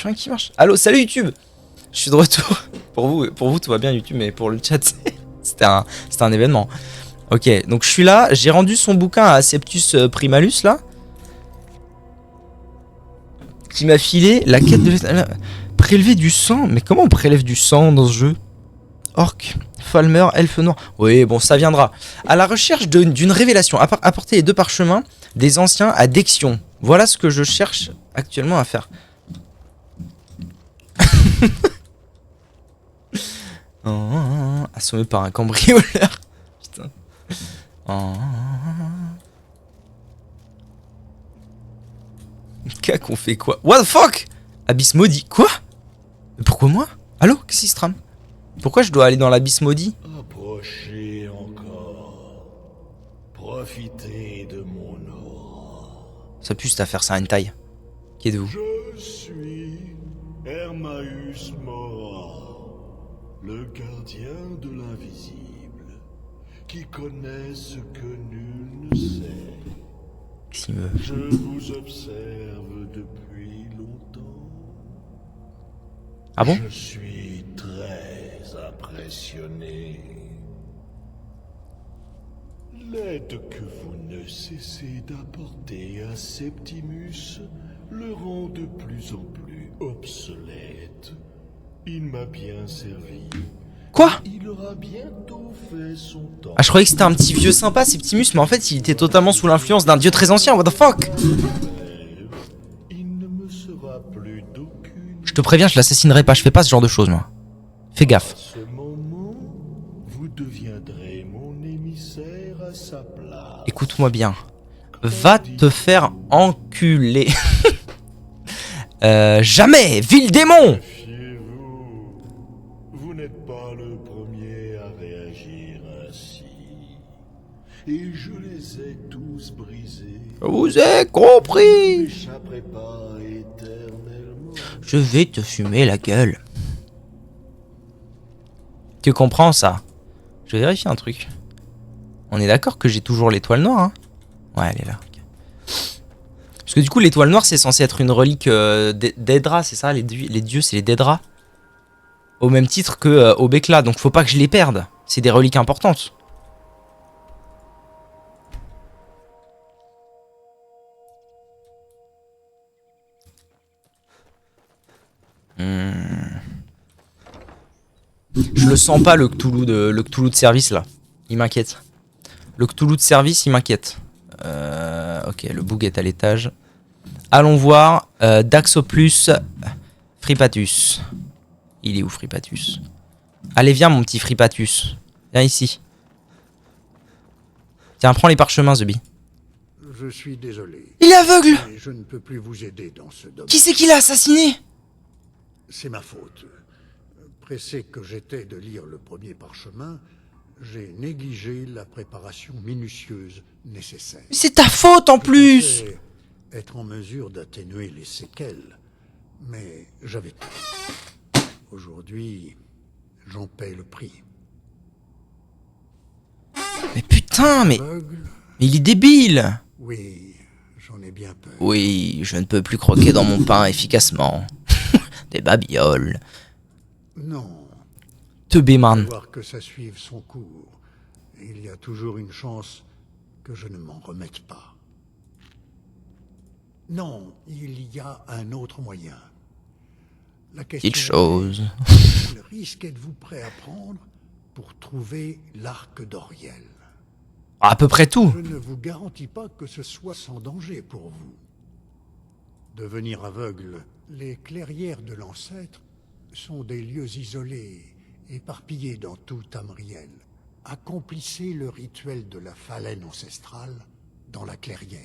Plus rien qui marche. Allô, salut YouTube. Je suis de retour. Pour vous, tout va bien YouTube, mais pour le chat, c'était un événement. Ok, donc je suis là. J'ai rendu son bouquin à Septus Primalus, là. Qui m'a filé la quête de... Prélever du sang? Mais comment on prélève du sang dans ce jeu? Orc, Falmer, Elfe Noir. Oui, bon, ça viendra. À la recherche d'une révélation. Apporter les 2 parchemins des anciens à Dexion. Voilà ce que je cherche actuellement à faire. Assommé par un cambrioleur. Putain. Qu'on fait quoi? What the fuck? Abysse maudit. Quoi? Mais pourquoi moi? Allô? Qu'est-ce qui se trame? Pourquoi je dois aller dans l'abysse maudit? Approchez encore. Profitez de mon aura. Ça pue cette affaire, ça a une taille. Qui êtes-vous? Je suis Hermaeus Mora, le gardien de l'invisible, qui connaît ce que nul ne sait. Qu'est-ce qu'il me... Je vous observe depuis longtemps. Ah bon? Je suis très impressionné. L'aide que vous ne cessez d'apporter à Septimus le rend de plus en plus obsolète. Il m'a bien servi. Quoi? Il aura bientôt fait son temps. Ah, je croyais que c'était un petit vieux sympa, Septimus, mais en fait, il était totalement sous l'influence d'un dieu très ancien. What the fuck? Il ne me sera plus d'aucune. Je te préviens, je l'assassinerai pas. Je fais pas ce genre de choses, moi. Fais gaffe. À ce moment, vous deviendrez mon émissaire à sa place. Écoute-moi bien. Va te faire enculer. Jamais, vil démon! Méfiez-vous. Vous n'êtes pas le premier à réagir ainsi. Et je les ai tous brisés. Je vous ai Je compris. n'échapperai pas éternellement. Je vais te fumer la gueule. Tu comprends ça? Je vais vérifier un truc. On est d'accord que j'ai toujours l'étoile noire, hein? Ouais, elle est là. Okay. Parce que du coup, l'étoile noire, c'est censé être une relique d'Edra, c'est ça? Les dieux, c'est les d'Edra. Au même titre que Obekla, donc faut pas que je les perde. C'est des reliques importantes. Je le sens pas, le Cthulhu de service là. Il m'inquiète. Le Cthulhu de service, il m'inquiète. Ok, le boug est à l'étage. Allons voir. Daxoplus Fripatus. Il est où, Fripatus? Allez, viens, mon petit Fripatus. Viens ici. Tiens, prends les parchemins, Zubi. Je suis désolé. Il est aveugle! Mais je ne peux plus vous aider dans ce domaine. Qui c'est qui l'a assassiné? C'est ma faute. Pressé que j'étais de lire le premier parchemin, j'ai négligé la préparation minutieuse nécessaire. C'est ta faute en plus! Je pensais être en mesure d'atténuer les séquelles, mais j'avais tort. Aujourd'hui, j'en paie le prix. Mais putain, mais Aveugle? il est débile! Oui, j'en ai bien peur. Oui, je ne peux plus croquer dans mon pain efficacement. Des babioles. Non. Teubé, man. Voir que ça suive son cours. Il y a toujours une chance que je ne m'en remette pas. Non, il y a un autre moyen. La question Petite chose. est, quel risque êtes-vous prêt à prendre pour trouver l'arc d'Oriel? À peu près tout. Je ne vous garantis pas que ce soit sans danger pour vous. Devenir aveugle, les clairières de l'ancêtre sont des lieux isolés, éparpillés dans tout Tamriel. Accomplissez le rituel de la phalène ancestrale dans la clairière.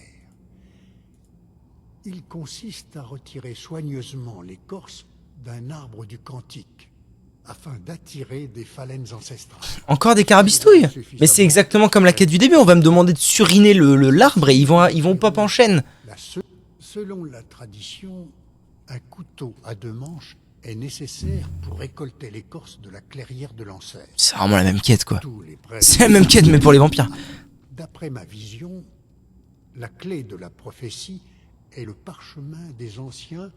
Il consiste à retirer soigneusement l'écorce d'un arbre du Cantique, afin d'attirer des phalènes ancestrales. Encore des carabistouilles? Mais c'est exactement comme la quête du début, on va me demander de suriner l'arbre et ils vont pop en chaîne. Selon la tradition, un couteau à 2 manches est nécessaire pour récolter l'écorce de la clairière de l'ancêtre. C'est vraiment la même quête, quoi. Tous les prêtres- C'est la même quête, mais pour les vampires. D'après ma vision, la clé de la prophétie est le parchemin des anciens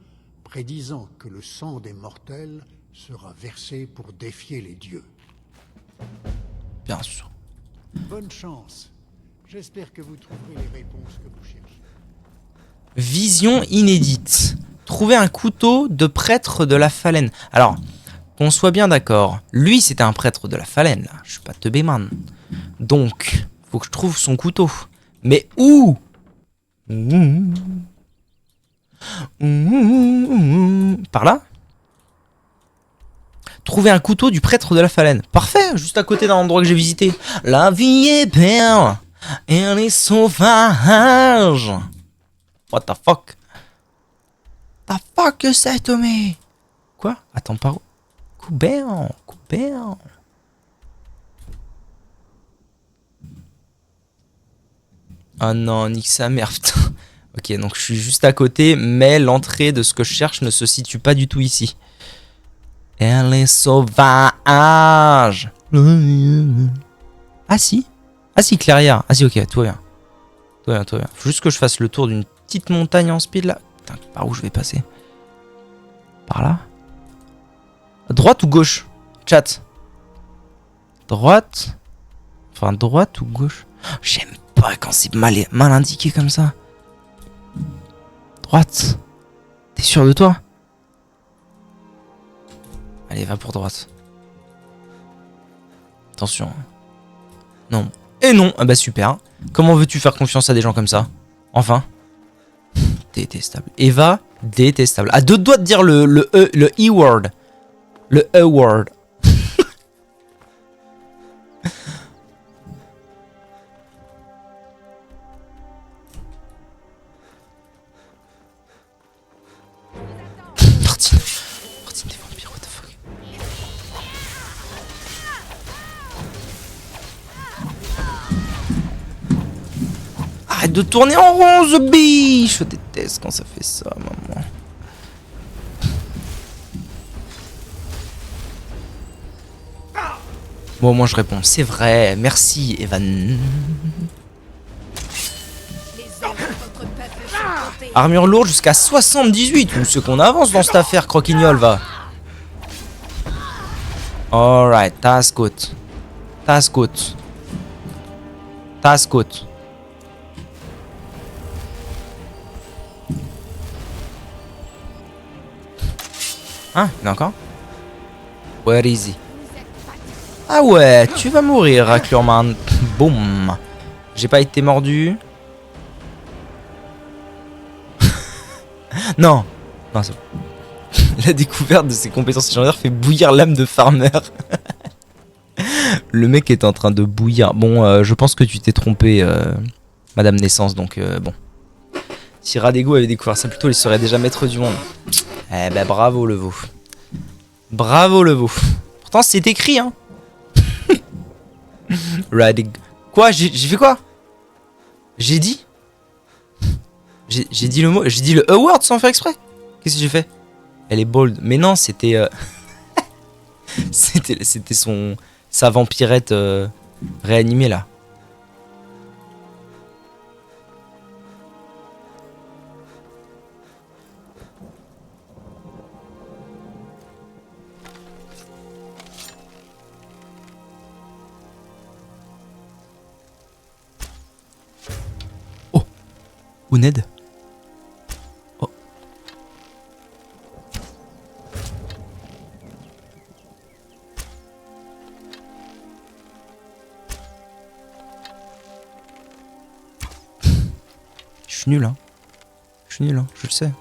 prédisant que le sang des mortels sera versé pour défier les dieux. Bien sûr. Bonne chance. J'espère que vous trouverez les réponses que vous cherchez. Vision inédite. Trouver un couteau de prêtre de la Fallen. Alors, qu'on soit bien d'accord. Lui, c'était un prêtre de la Fallen, là. Je suis pas teubé, man. Donc, faut que je trouve son couteau. Mais où? Par là? Trouver un couteau du prêtre de la Fallen. Parfait, juste à côté d'un endroit que j'ai visité. La vie est belle, elle est sauvage. What the fuck? The fuck que c'est, Tommy? Quoi? Attends, par où? Coubert. Oh non, nique sa mère, putain. Ok, donc je suis juste à côté, mais l'entrée de ce que je cherche ne se situe pas du tout ici. Elle est sauvage. Ah si? Ah si, clairière. Ah si, ok, tout va bien. Faut juste que je fasse le tour d'une petite montagne en speed là. Putain, par où je vais passer? Par là? Droite ou gauche? Chat. Droite? Enfin, droite ou gauche? J'aime pas quand c'est mal indiqué comme ça. Droite. T'es sûr de toi? Allez, va pour droite. Attention. Non. Et non. Ah bah super. Comment veux-tu faire confiance à des gens comme ça? Enfin. Détestable. Eva, détestable. À deux doigts de dire le E-word. Le E-word. Martine des vampires, what the fuck. Arrête de tourner en rond, The Bee. Je déteste quand ça fait ça, maman. Bon, moi je réponds, c'est vrai, merci, Evan. Armure lourde jusqu'à 78. Où c'est qu'on avance dans cette affaire, croquignol, va. Alright, task good. Hein, il y en a encore? Where is he? Ah ouais, tu vas mourir, Raclurman. Boum. J'ai pas été mordu. Non, c'est bon. La découverte de ses compétences légendaires fait bouillir l'âme de Farmer. Le mec est en train de bouillir. Bon, je pense que tu t'es trompé, Madame Naissance, donc bon. Si Radego avait découvert ça plus tôt, il serait déjà maître du monde. Eh ben bravo le veau. Bravo le veau. Pourtant c'est écrit, hein. Radego. Quoi? J'ai fait quoi? J'ai dit? J'ai dit le mot, j'ai dit le E-word sans faire exprès. Qu'est-ce que j'ai fait? Elle est bold. Mais non, c'était c'était sa vampirette réanimée là. Oh, Ned. Oh. Je suis nul, hein. Je le sais.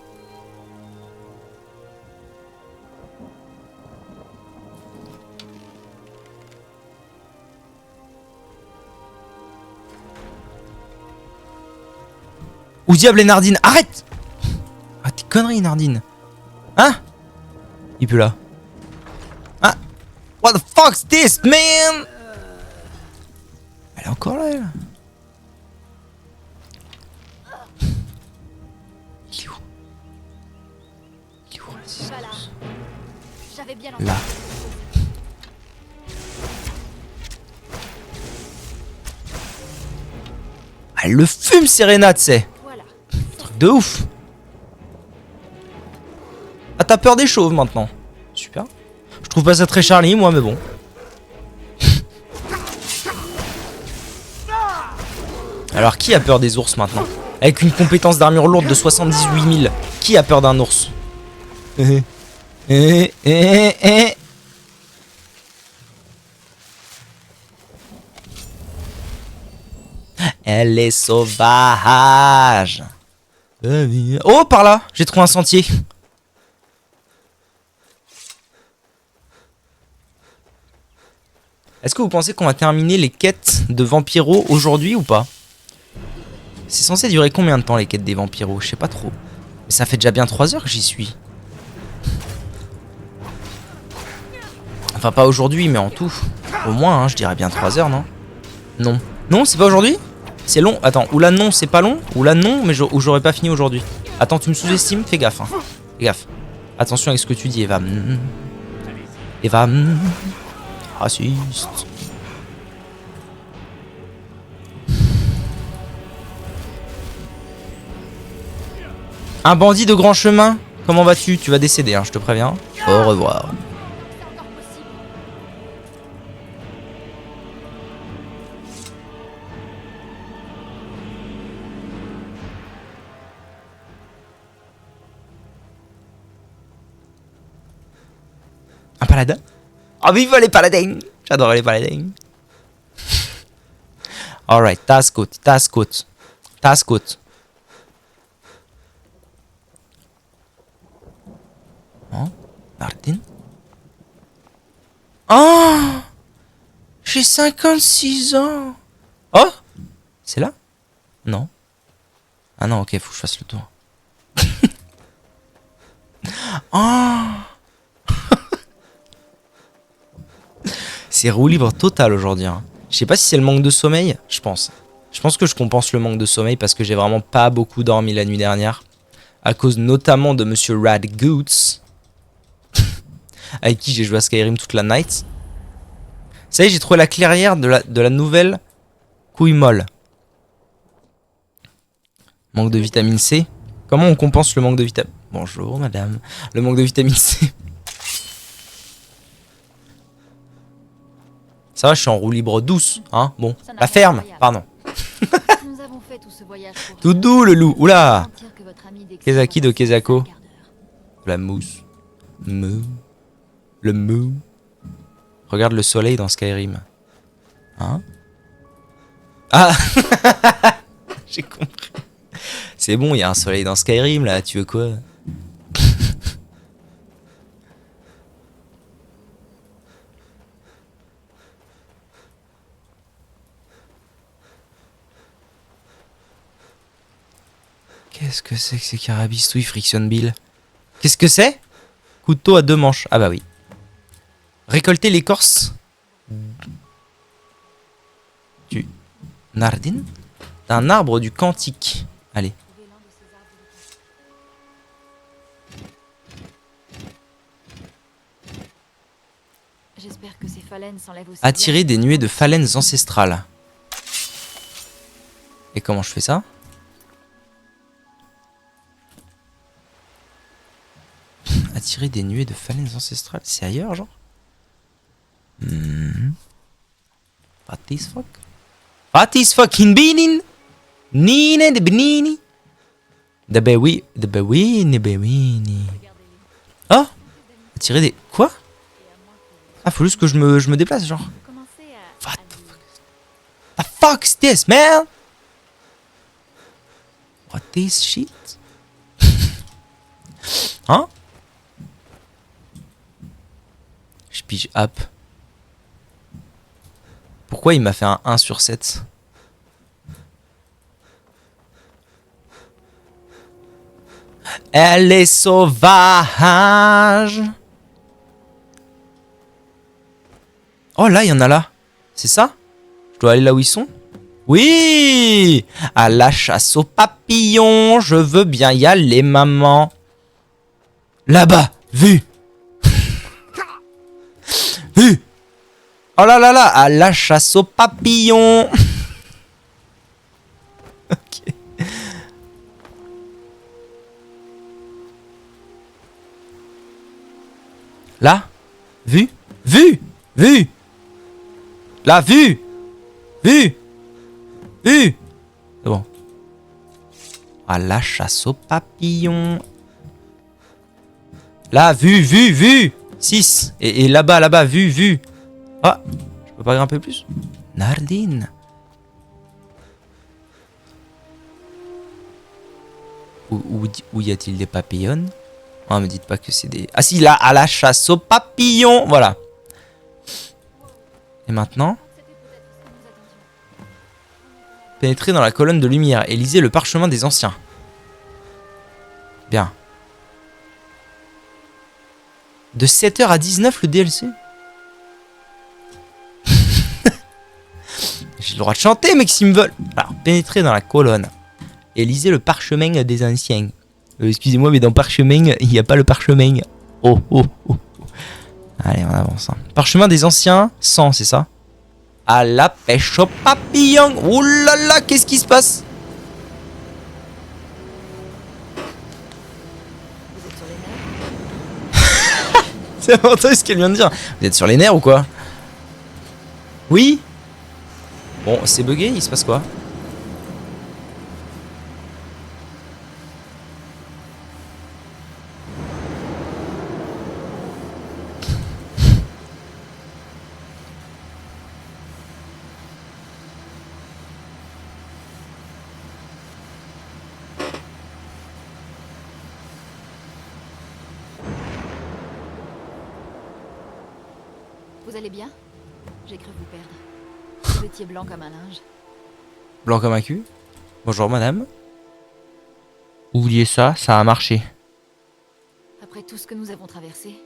Où diable est Nardine? Arrête! Ah, tes conneries, Nardine. Hein? Il est plus là. Ah! What the fuck's this, man? Elle est encore là, elle. Il est où? Là. Elle le fume, Serena, tu sais. Truc de ouf. t'as peur des chauves maintenant. Super. Je trouve pas ça très Charlie, moi, mais bon. Alors, qui a peur des ours maintenant? Avec une compétence d'armure lourde de 78 000, qui a peur d'un ours? Elle est sauvage. Oh, par là, j'ai trouvé un sentier. Est-ce que vous pensez qu'on va terminer les quêtes de Vampiro aujourd'hui ou pas? C'est censé durer combien de temps les quêtes des Vampiros? Je sais pas trop. Mais ça fait déjà bien 3 heures que j'y suis. Enfin pas aujourd'hui mais en tout. Au moins hein, je dirais bien 3 heures non? Non. Non c'est pas aujourd'hui? C'est long. Attends, ou là non c'est pas long? Ou là non mais j'aurais pas fini aujourd'hui. Attends tu me sous-estimes? Fais gaffe hein. Fais gaffe. Attention avec ce que tu dis Eva. Eva. Raciste. Un bandit de grand chemin? Comment vas-tu? Tu vas décéder, hein, je te préviens. Au revoir. Un paladin? Oh, vive les paladins! J'adore les paladins. Alright, task out, task out, task out. Oh, Martin. Oh, j'ai 56 ans. Oh, c'est là? Non. Ah non, ok, faut que je fasse le tour. Oh. C'est roue libre total aujourd'hui. Hein. Je sais pas si c'est le manque de sommeil, je pense. Je pense que je compense le manque de sommeil parce que j'ai vraiment pas beaucoup dormi la nuit dernière. À cause notamment de Monsieur Radgoots. Avec qui j'ai joué à Skyrim toute la night. Ça y est, j'ai trouvé la clairière de la nouvelle couille molle. Manque de vitamine C. Comment on compense le manque de vitamine... Bonjour madame. Le manque de vitamine C. Ça va, je suis en roue libre douce, hein. Bon, la ferme, pardon. Nous avons fait tout ce voyage pour Tout rien. doux le loup. Oula. Sentir que votre ami Dexter Kezaki de va passer Kezako. un quart d'heure. La mousse. Mou. Le mou. Regarde le soleil dans Skyrim. Hein? Ah. J'ai compris. C'est bon, il y a un soleil dans Skyrim là, tu veux quoi? Qu'est-ce que c'est que ces carabistouilles Friction Bill? Qu'est-ce que c'est? Couteau à 2 manches. Ah bah oui. Récolter l'écorce du Nardin d'un arbre du Cantique. Allez. J'espère que ces phalènes s'enlèvent aussi Attirer bien. des nuées de phalènes ancestrales. Et comment je fais ça? Attirer des nuées de phalènes ancestrales. C'est ailleurs, genre? What is fuck? What is fucking beaning? Nine de benini. De bewi. De bewini bewini. Oh! Attirer des. Quoi? Ah, faut juste que je me déplace, genre. Commencez à... What the fuck's this, man? What is shit? Hein? Je pige up. Pourquoi il m'a fait un 1 sur 7? Elle est sauvage. Oh là, il y en a là. C'est ça? Je dois aller là où ils sont? Oui! À la chasse aux papillons. Je veux bien y aller, maman. Là-bas. Vu. Vu. Oh là là là. À la chasse aux papillons. Ok. Là. Vu. Vu. Vu. Là, vu. Vu. Vu. C'est bon. À la chasse aux papillons. Là, vu, vu, vu. 6. Et là-bas, là-bas, vu, vu. Ah, je peux pas grimper plus. Nardine. Où y a-t-il des papillons? Ah, me dites pas que c'est des... Ah si, là, à la chasse aux papillons. Voilà. Et maintenant? Pénétrez dans la colonne de lumière et lisez le parchemin des anciens. Bien. De 7h à 19 le DLC. J'ai le droit de chanter, mec, s'ils me veulent. Alors, pénétrez dans la colonne et lisez le parchemin des anciens. Excusez-moi, mais dans parchemin, il n'y a pas le parchemin. Oh, oh, oh. Allez, on avance. Hein. Parchemin des anciens, 100, c'est ça? À la pêche aux papillons. Oh là là, qu'est-ce qui se passe? C'est important ce qu'elle vient de dire. Vous êtes sur les nerfs ou quoi? Oui? Bon, c'est bugué, il se passe quoi? Vous allez bien? J'ai cru vous perdre. Vous étiez blanc comme un linge. Blanc comme un cul. Bonjour madame. Oubliez ça, ça a marché. Après tout ce que nous avons traversé,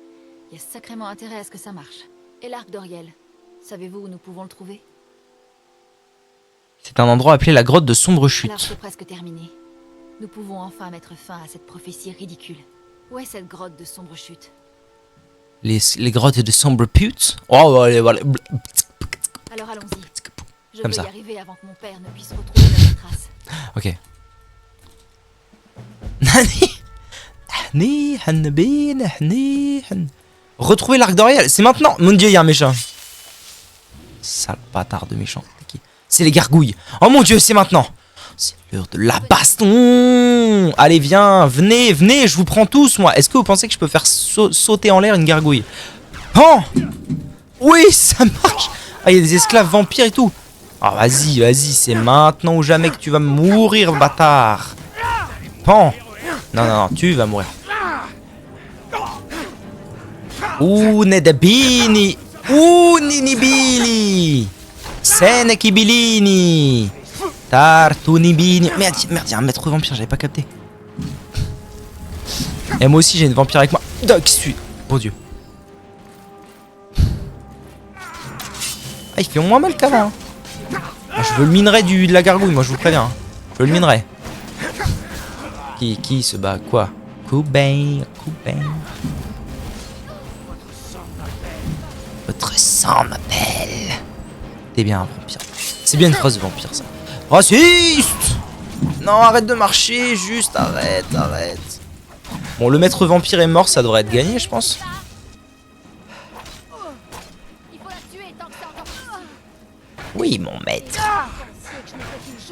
il y a sacrément intérêt à ce que ça marche. Et l'arc d'Oriel, savez-vous où nous pouvons le trouver? C'est un endroit appelé la grotte de sombre Alors chute. c'est presque terminé. Nous pouvons enfin mettre fin à cette prophétie ridicule. Où est cette grotte de sombre chute? Les grottes de sombre pute. Oh, allez, voilà. Alors allons-y. Je Comme veux ça. y arriver avant que mon père ne puisse retrouver notre trace. Ok. Retrouver l'arc d'Oriel, c'est maintenant. Mon dieu, il y a un méchant. Sale bâtard de méchant. C'est les gargouilles. Oh mon dieu, c'est maintenant. C'est l'heure de la baston. Allez, viens, venez, venez, je vous prends tous, moi. Est-ce que vous pensez que je peux faire sauter en l'air une gargouille? Oh! Oui, ça marche. Ah, il y a des esclaves vampires et tout. Ah, vas-y, vas-y, c'est maintenant ou jamais que tu vas mourir, bâtard. Pan. Non, non, non, tu vas mourir. Ouh, Nedabini. Ouh, Ninibili. Senekibilini. Tartunibini. Merde, merde, il y a un maître vampire, j'avais pas capté. Et moi aussi, j'ai une vampire avec moi. Qu'est-ce que tu... Bon Dieu. Ah, il fait moins mal qu'avant. Ah, je veux le minerai de la gargouille, moi je vous préviens. Je veux le minerai. Qui se bat? Quoi? Coubin, Coubin. Votre sang m'appelle. T'es bien un vampire. C'est bien une phrase de vampire ça. Raciste! Non, arrête de marcher, juste arrête, arrête. Bon, le maître vampire est mort, ça devrait être gagné, je pense. Oui, mon maître.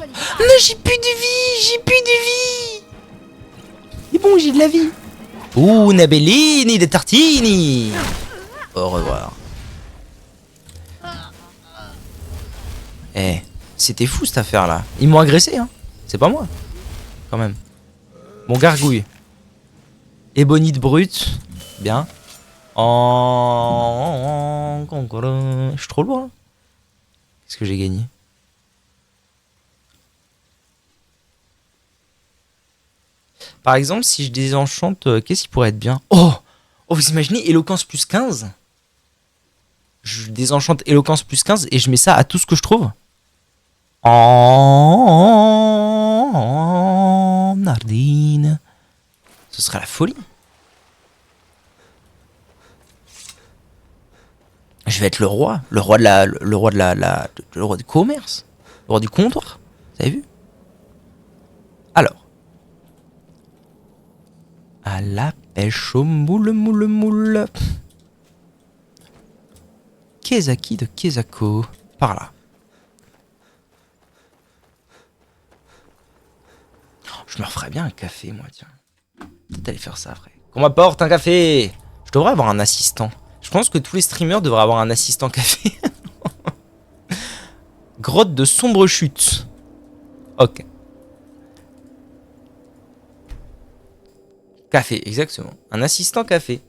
Non, j'ai plus de vie, j'ai plus de vie. C'est bon, j'ai de la vie. Ouh, Nabellini de Tartini. Au revoir. Eh, c'était fou cette affaire là. Ils m'ont agressé, hein. C'est pas moi. Quand même. Bon, gargouille. Ébonite brute. Bien. Je suis trop loin. Qu'est-ce que j'ai gagné? Par exemple, si je désenchante, qu'est-ce qui pourrait être bien? Oh! Oh, vous imaginez éloquence plus 15? Je désenchante éloquence plus 15 et je mets ça à tout ce que je trouve. Oh, Nardine. Ce serait la folie. Je vais être le roi du commerce, le roi du comptoir. Vous avez vu? Alors, à la pêche au moule. Kezaki de Kezako. Par là. Je me referais bien un café, moi, tiens. Peut-être aller faire ça après. Qu'on m'apporte un café. Je devrais avoir un assistant. Je pense que tous les streamers devraient avoir un assistant café. Grotte de sombre chute. Ok. Café, exactement. Un assistant café.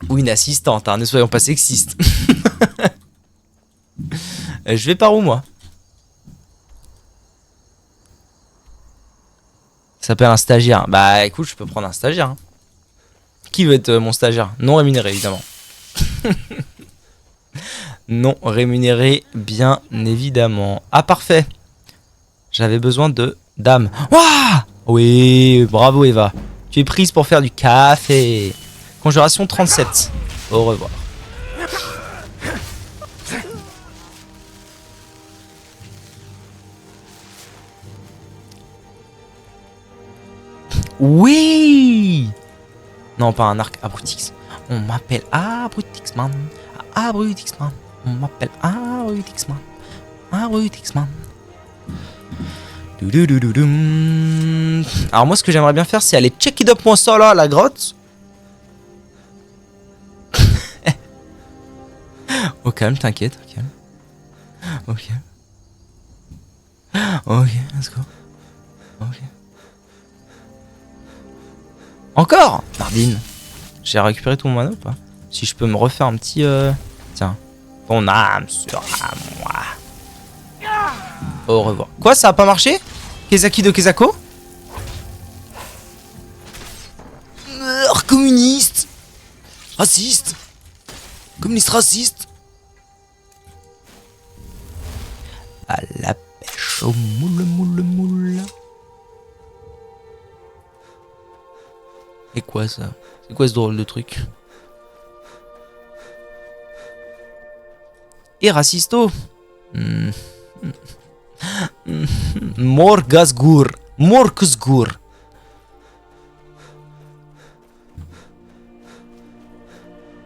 Ou une assistante, hein, ne soyons pas sexistes. Je vais par où, moi? Ça s'appelle un stagiaire. Bah écoute, je peux prendre un stagiaire. Hein. Qui veut être mon stagiaire? Non rémunéré, évidemment. Non rémunéré, bien évidemment. Ah, parfait. J'avais besoin de dames. Waouh! Oui, bravo Eva. Tu es prise pour faire du café. Conjuration 37. Au revoir. Oui! Non, pas un arc Abrutix. On m'appelle Abrutixman. Abrutixman. On m'appelle Abrutixman. Abrutixman. Alors moi, ce que j'aimerais bien faire, c'est aller check it up moi ça là, la grotte. Au calme, t'inquiète. Au calme. Ok. Ok, let's go. Ok. Encore Nardine. J'ai récupéré tout mon mana ou pas? Si je peux me refaire un petit... Tiens. Ton âme sera moi. Au revoir. Quoi, ça a pas marché? Kezaki de Kezako? Communiste. Raciste. Communiste raciste. À la pêche au moule. C'est quoi ça? C'est quoi ce drôle de truc? Et racisto. Morgasgur. Morkusgur.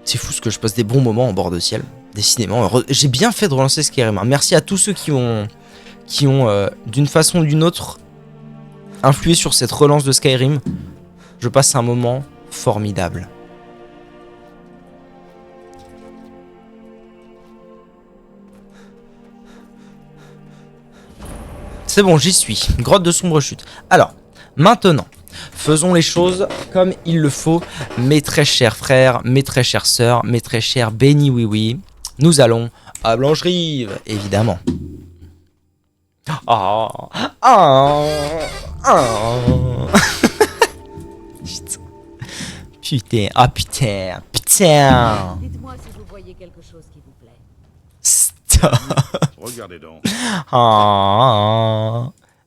C'est fou ce que je passe des bons moments en bord de ciel. Décidément, j'ai bien fait de relancer Skyrim. Merci à tous ceux qui ont d'une façon ou d'une autre influé sur cette relance de Skyrim. Je passe un moment formidable. C'est bon, j'y suis. Grotte de sombre chute. Alors, maintenant, faisons les choses comme il le faut. Mes très chers frères, mes très chères sœurs, mes très chers béni oui. Nous allons à Blancherive, évidemment. Putain, ah putain. Dites-moi si vous voyez quelque chose qui vous plaît. Stop. Regardez donc.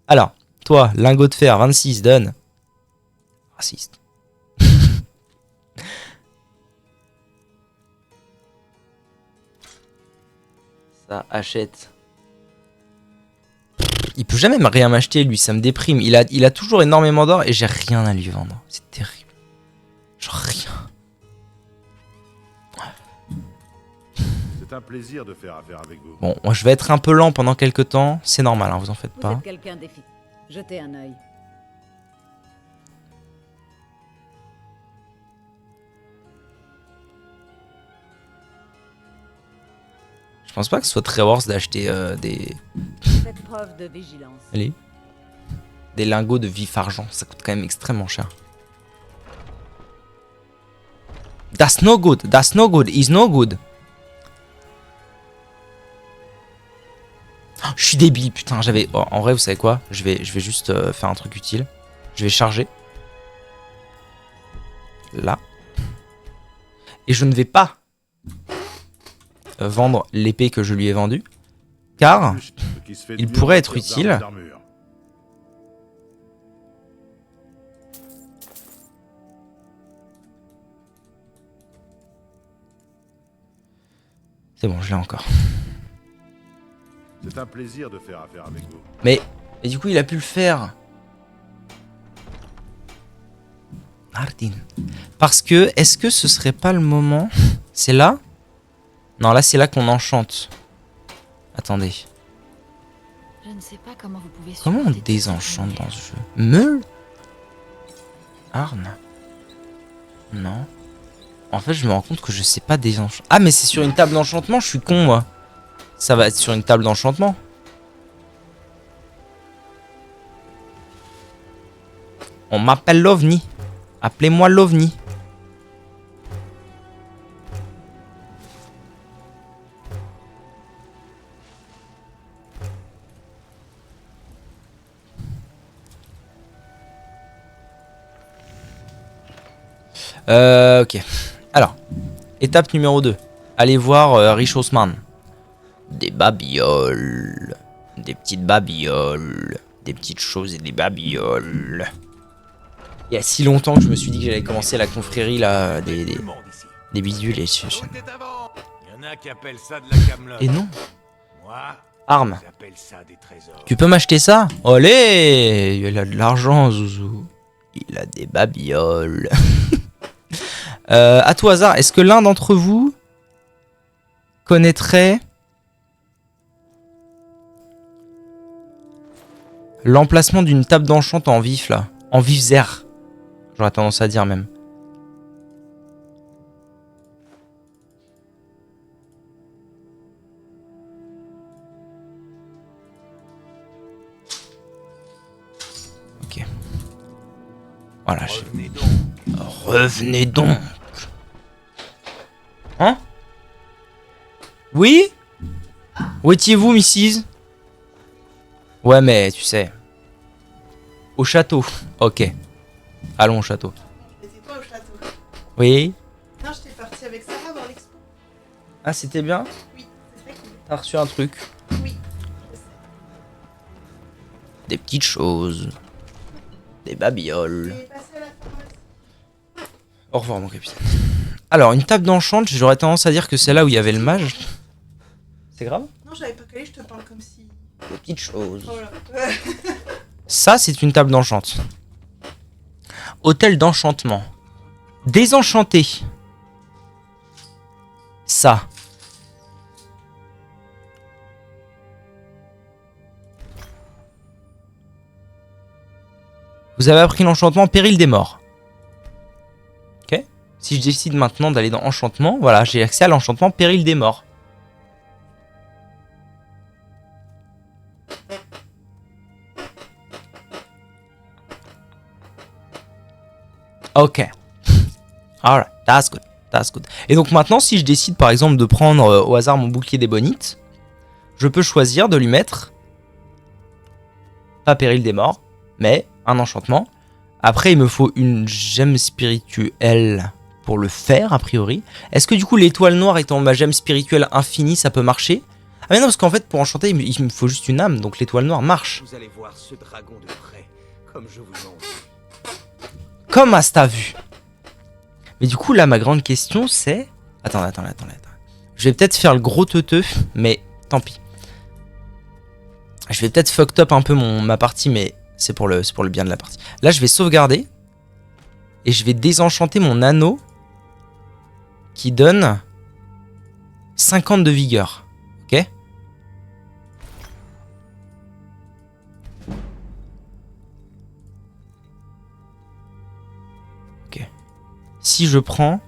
Alors, toi, lingot de fer, 26, donne. Raciste. Ça achète. Il peut jamais rien m'acheter, lui, ça me déprime. Il a toujours énormément d'or et j'ai rien à lui vendre. C'est terrible. Genre rien. C'est un plaisir de faire affaire avec vous. Bon, moi je vais être un peu lent pendant quelques temps. C'est normal, hein, vous en faites Vous pas. êtes quelqu'un d'efficace. Jetez un œil. Je pense pas que ce soit très worth d'acheter des... Faites preuve de vigilance. Allez. Des lingots de vif argent. Ça coûte quand même extrêmement cher. That's no good. That's no good. It's no good. Oh, je suis débile, putain. J'avais... Oh, en vrai, vous savez quoi? Je vais juste faire un truc utile. Je vais charger. Là. Et je ne vais pas vendre l'épée que je lui ai vendue. Car il pourrait être utile. C'est bon, je l'ai encore. C'est un plaisir de faire affaire avec vous. Mais du coup, il a pu le faire. Martin. Parce que, est-ce que ce serait pas le moment? C'est là? Non, là, c'est là qu'on enchante. Attendez. Je ne sais pas comment vous pouvez Comment on supporter tout désenchante cette dans ce jeu? Meule? Arne? Non. En fait, je me rends compte que je sais pas désenchanter. Ah, mais c'est sur une table d'enchantement, je suis con, moi. Ça va être sur une table d'enchantement. On m'appelle l'OVNI. Appelez-moi l'OVNI. Ok. Alors, étape numéro 2. Allez voir Rich Haussmann. Des babioles. Des petites babioles. Des petites choses et des babioles. Il y a si longtemps que je me suis dit que j'allais commencer la confrérie là, des bidules et Il y en a qui appellent ça de la camelote. Et non. Moi, Arme. j'appelle ça des trésors. Tu peux m'acheter ça? Olé! Il a de l'argent, Zouzou. Il a des babioles. À tout hasard, est-ce que l'un d'entre vous connaîtrait l'emplacement d'une table d'enchant en vif là? En vif zer. J'aurais tendance à dire même. Ok. Voilà. Revenez donc. Revenez donc. Hein? Oui? Où étiez-vous, Mrs? Ouais, mais tu sais. Au château. Ok. Allons au château. C'était toi au château. Oui? Non, j'étais partie avec Sarah voir l'expo. Ah, c'était bien? Oui, c'est très cool. T'as reçu un truc? Oui, je sais. Des petites choses. Des babioles. T'es passé à la pharmacie. Au revoir, mon capitaine. Alors, une table d'enchante, j'aurais tendance à dire que c'est là où il y avait le mage. C'est grave? Non, j'avais pas collé, je te parle comme si. Des petites choses. Voilà. Ça, c'est une table d'enchante. Hôtel d'enchantement. Désenchanté. Ça. Vous avez appris l'enchantement Péril des morts. Ok. Si je décide maintenant d'aller dans enchantement, voilà, j'ai accès à l'enchantement Péril des morts. Ok. Alright, that's good. That's good. Et donc maintenant, si je décide par exemple de prendre au hasard mon bouclier des bonites, je peux choisir de lui mettre pas Péril des morts, mais un enchantement. Après, il me faut une gemme spirituelle pour le faire, a priori. Est-ce que du coup, l'étoile noire étant ma gemme spirituelle infinie, ça peut marcher? Ah mais non, parce qu'en fait, pour enchanter, il me faut juste une âme, donc l'étoile noire marche. Vous allez voir ce dragon de près, comme je vous en. Comme à ta vue. Mais du coup, là, ma grande question, c'est... Attends. Je vais peut-être faire le gros teuteux, mais tant pis. Je vais peut-être fucked up un peu ma partie, mais c'est pour le bien de la partie. Là, je vais sauvegarder. Et je vais désenchanter mon anneau. Qui donne 50 de vigueur. Ok? Ok. Si je prends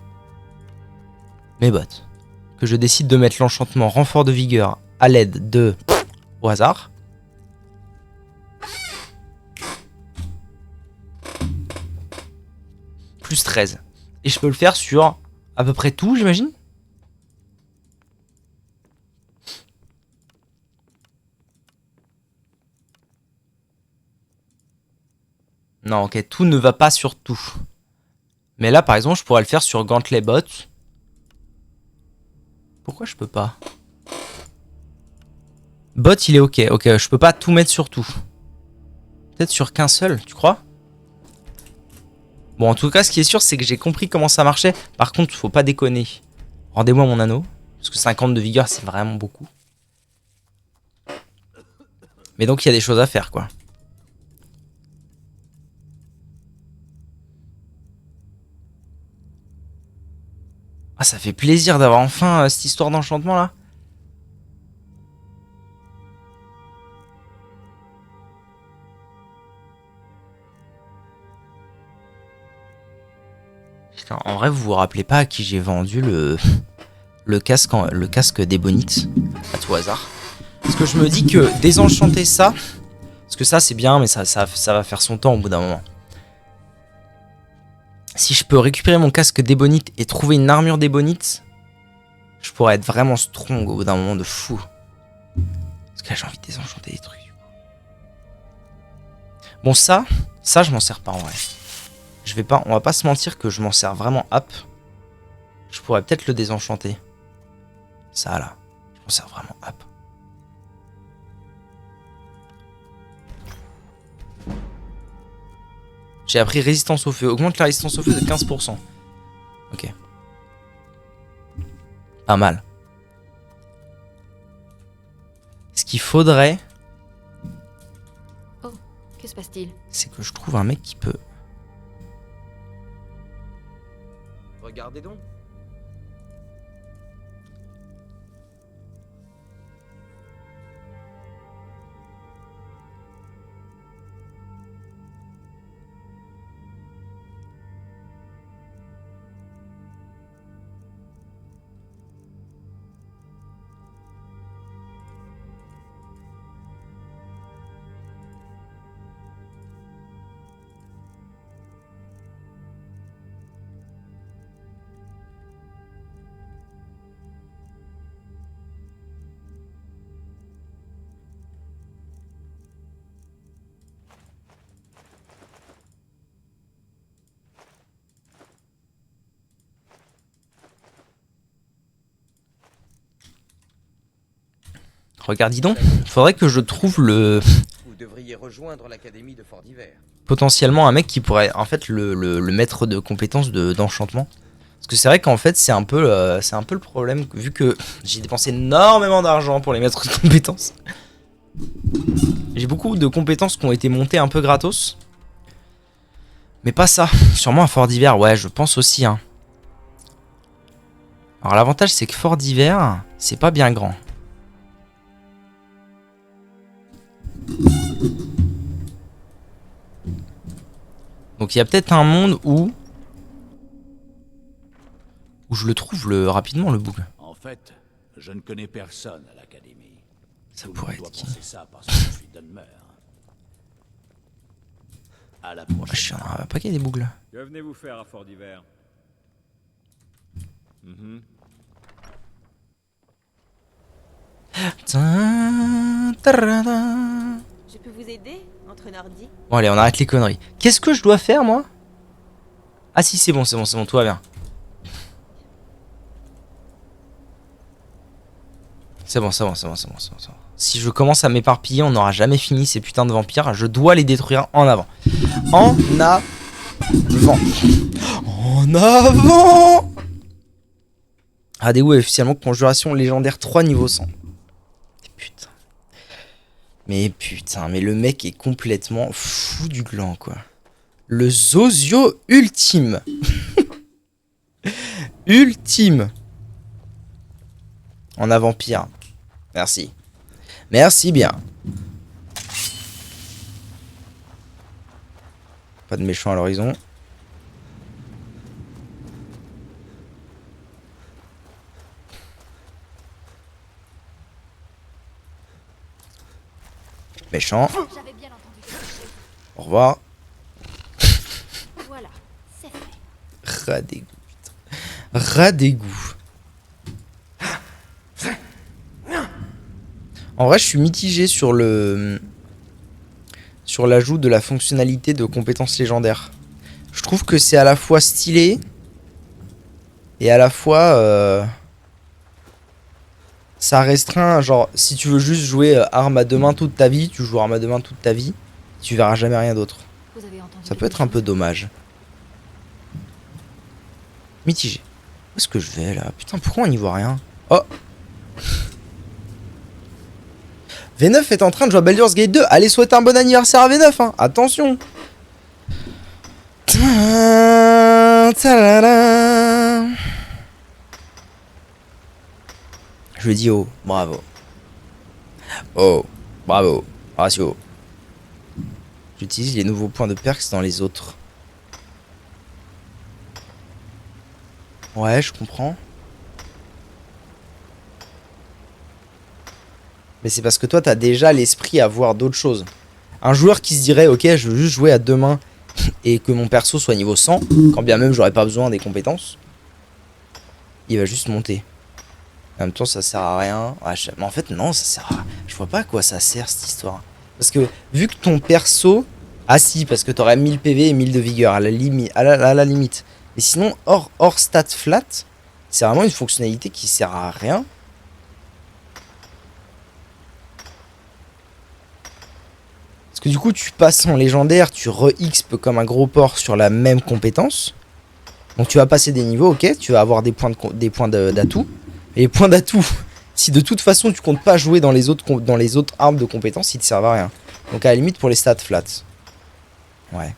mes bottes, que je décide de mettre l'enchantement renfort de vigueur à l'aide de... au hasard. Plus 13. Et je peux le faire sur à peu près tout, j'imagine. Non, ok, tout ne va pas sur tout. Mais là, par exemple, je pourrais le faire sur Gantelet Bot. Pourquoi je peux pas? Bot, il est ok. Ok, je peux pas tout mettre sur tout. Peut-être sur qu'un seul, tu crois? Bon, en tout cas, ce qui est sûr, c'est que j'ai compris comment ça marchait. Par contre, faut pas déconner. Rendez-moi mon anneau. Parce que 50 de vigueur, c'est vraiment beaucoup. Mais donc, il y a des choses à faire, quoi. Ah, ça fait plaisir d'avoir enfin cette histoire d'enchantement là. Putain, en vrai, vous vous rappelez pas à qui j'ai vendu le casque d'ébonite à tout hasard? Parce que je me dis que désenchanter ça, parce que ça c'est bien, mais ça va faire son temps au bout d'un moment. Si je peux récupérer mon casque d'ébonite et trouver une armure d'ébonite, je pourrais être vraiment strong au bout d'un moment de fou. Parce que là j'ai envie de désenchanter des trucs. Bon ça je m'en sers pas en vrai. On va pas se mentir que je m'en sers vraiment app. Je pourrais peut-être le désenchanter. Ça là, je m'en sers vraiment app. J'ai appris résistance au feu. Augmente la résistance au feu de 15%. Ok. Pas mal. Ce qu'il faudrait... Oh, que se passe-t-il? C'est que je trouve un mec qui peut... Regardez donc. Regarde, dis donc. Faudrait que je trouve le... Vous devriez rejoindre l'académie de Fort d'Hiver. Potentiellement un mec qui pourrait... En fait, le maître de compétences d'enchantement. Parce que c'est vrai qu'en fait, c'est un peu le problème. Vu que j'ai dépensé énormément d'argent pour les maîtres de compétences. J'ai beaucoup de compétences qui ont été montées un peu gratos. Mais pas ça. Sûrement à Fort d'Hiver, ouais, je pense aussi. Hein. Alors l'avantage, c'est que Fort d'Hiver, c'est pas bien grand. Donc il y a peut-être un monde où je le trouve rapidement le bug. En fait, je ne connais personne à l'académie. Ça pourrait être qui? Penser ça parce que je suis Dunmer. À la Je prochaine. suis un paquet des bugs là. Que venez-vous faire à Fort d'Hiver? Je peux vous aider, entraîneur dit? Bon allez, on arrête les conneries. Qu'est-ce que je dois faire moi? Ah si, c'est bon, tout va bien. C'est bon. Si je commence à m'éparpiller, on n'aura jamais fini ces putains de vampires. Je dois les détruire en avant. En avant. En avant. Radéou est officiellement conjuration légendaire 3 niveau 100. Mais putain, mais le mec est complètement fou du gland, quoi. Le Zozio ultime. Ultime. En avant vampire. Merci. Merci bien. Pas de méchant à l'horizon. Méchant. J'avais bien entendu quelque chose. Au revoir. Voilà, c'est fait. Ras d'égout, putain. Ras d'égout. En vrai, je suis mitigé sur l'ajout de la fonctionnalité de compétences légendaires. Je trouve que c'est à la fois stylé et à la fois ça restreint. Genre, si tu veux juste jouer arme à deux mains toute ta vie, tu joues arme à deux mains toute ta vie, tu verras jamais rien d'autre. Vous avez entendu Ça peut être un peu dommage. Mitigé. Où est-ce que je vais là? Putain, pourquoi on n'y voit rien? Oh! V9 est en train de jouer à Baldur's Gate 2. Allez souhaiter un bon anniversaire à V9, hein. Attention. Je lui dis oh, bravo. Oh, bravo. Ratio. J'utilise les nouveaux points de perks dans les autres. Ouais, je comprends. Mais c'est parce que toi, t'as déjà l'esprit à voir d'autres choses. Un joueur qui se dirait, ok, je veux juste jouer à 2 mains et que mon perso soit niveau 100, quand bien même j'aurais pas besoin des compétences, il va juste monter. En même temps, ça sert à rien. Ouais, mais en fait, non, ça sert à... Je vois pas à quoi ça sert, cette histoire. Parce que, vu que ton perso... Ah si, parce que t'aurais 1000 PV et 1000 de vigueur, à la limite. Mais sinon, hors stat flat, c'est vraiment une fonctionnalité qui sert à rien. Parce que du coup, tu passes en légendaire, tu re-exp comme un gros porc sur la même compétence. Donc tu vas passer des niveaux, ok, tu vas avoir des points d'atout. Et les points d'atout, si de toute façon tu comptes pas jouer dans les autres armes de compétences, ils te servent à rien. Donc à la limite pour les stats flats. Ouais.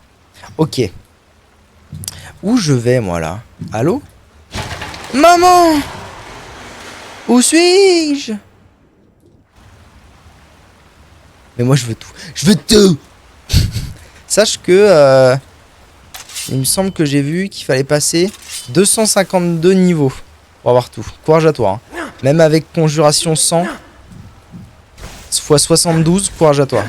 Ok. Où je vais moi là? Allô? Maman! Où suis-je? Mais moi je veux tout. Je veux tout! Sache que... il me semble que j'ai vu qu'il fallait passer 252 niveaux pour avoir tout. Courage à toi. Hein. Même avec conjuration 100 x 72, courage à toi.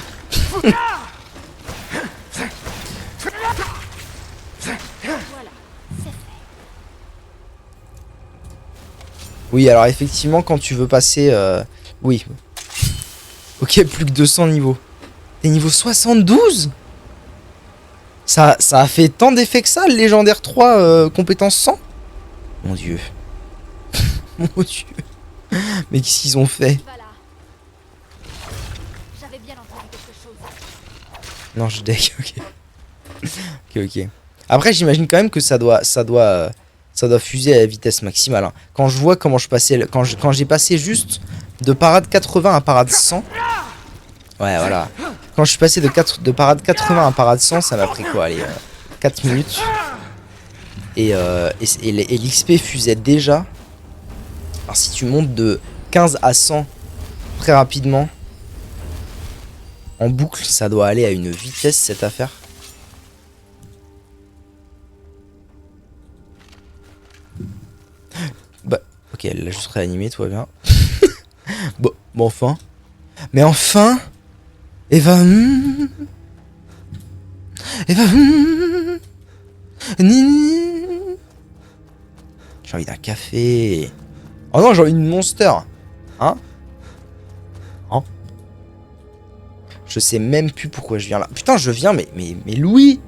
Oui, alors effectivement, quand tu veux passer... oui. Ok, plus que 200 niveaux. T'es niveau 72 ? Ça a fait tant d'effets que ça, le légendaire 3 compétence 100 ? Mon dieu. Mon dieu. Mais qu'est-ce qu'ils ont fait ? Non, je deck, ok. Ok. Après, j'imagine quand même que ça doit fuser à la vitesse maximale. Hein. Quand je vois comment je passais... Quand j'ai passé juste de parade 80 à parade 100... Ouais, voilà. Quand je suis passé de parade 80 à parade 100, ça m'a pris quoi? Allez, 4 minutes. Et l'XP fusait déjà. Alors si tu montes de 15 à 100 très rapidement, en boucle, ça doit aller à une vitesse cette affaire. Bah, ok, elle l'a juste réanimé, tout va bien. Bon, enfin. Mais enfin, Eva. Eva. J'ai envie d'un café. Oh non, j'ai envie d'une monster. Hein? Hein? Je sais même plus pourquoi je viens là. Putain, je viens, mais Louis!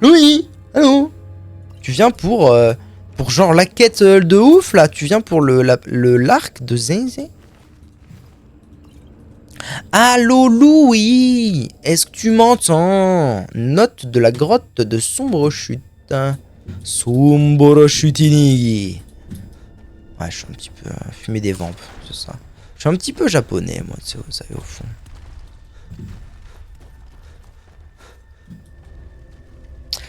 Louis! Allô? Tu viens pour genre la quête de ouf là? Tu viens pour l'arc de Zézé? Allô Louis, est-ce que tu m'entends? Note de la grotte de Sombre Chute. Sombre Chutini. Ouais, je suis un petit peu fumé des vampes, c'est ça. Je suis un petit peu japonais, moi, tu sais, vous savez, au fond.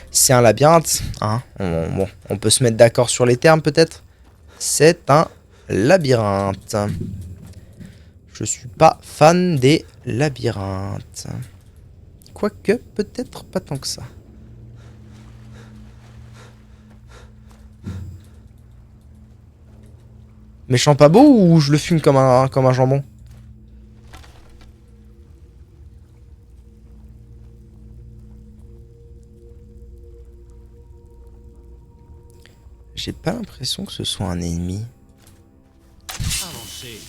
C'est un labyrinthe, hein. Bon, on peut se mettre d'accord sur les termes, peut-être. C'est un labyrinthe. Je suis pas fan des labyrinthes. Quoique, peut-être pas tant que ça. Méchant pas beau ou je le fume comme un jambon? J'ai pas l'impression que ce soit un ennemi. Avancez.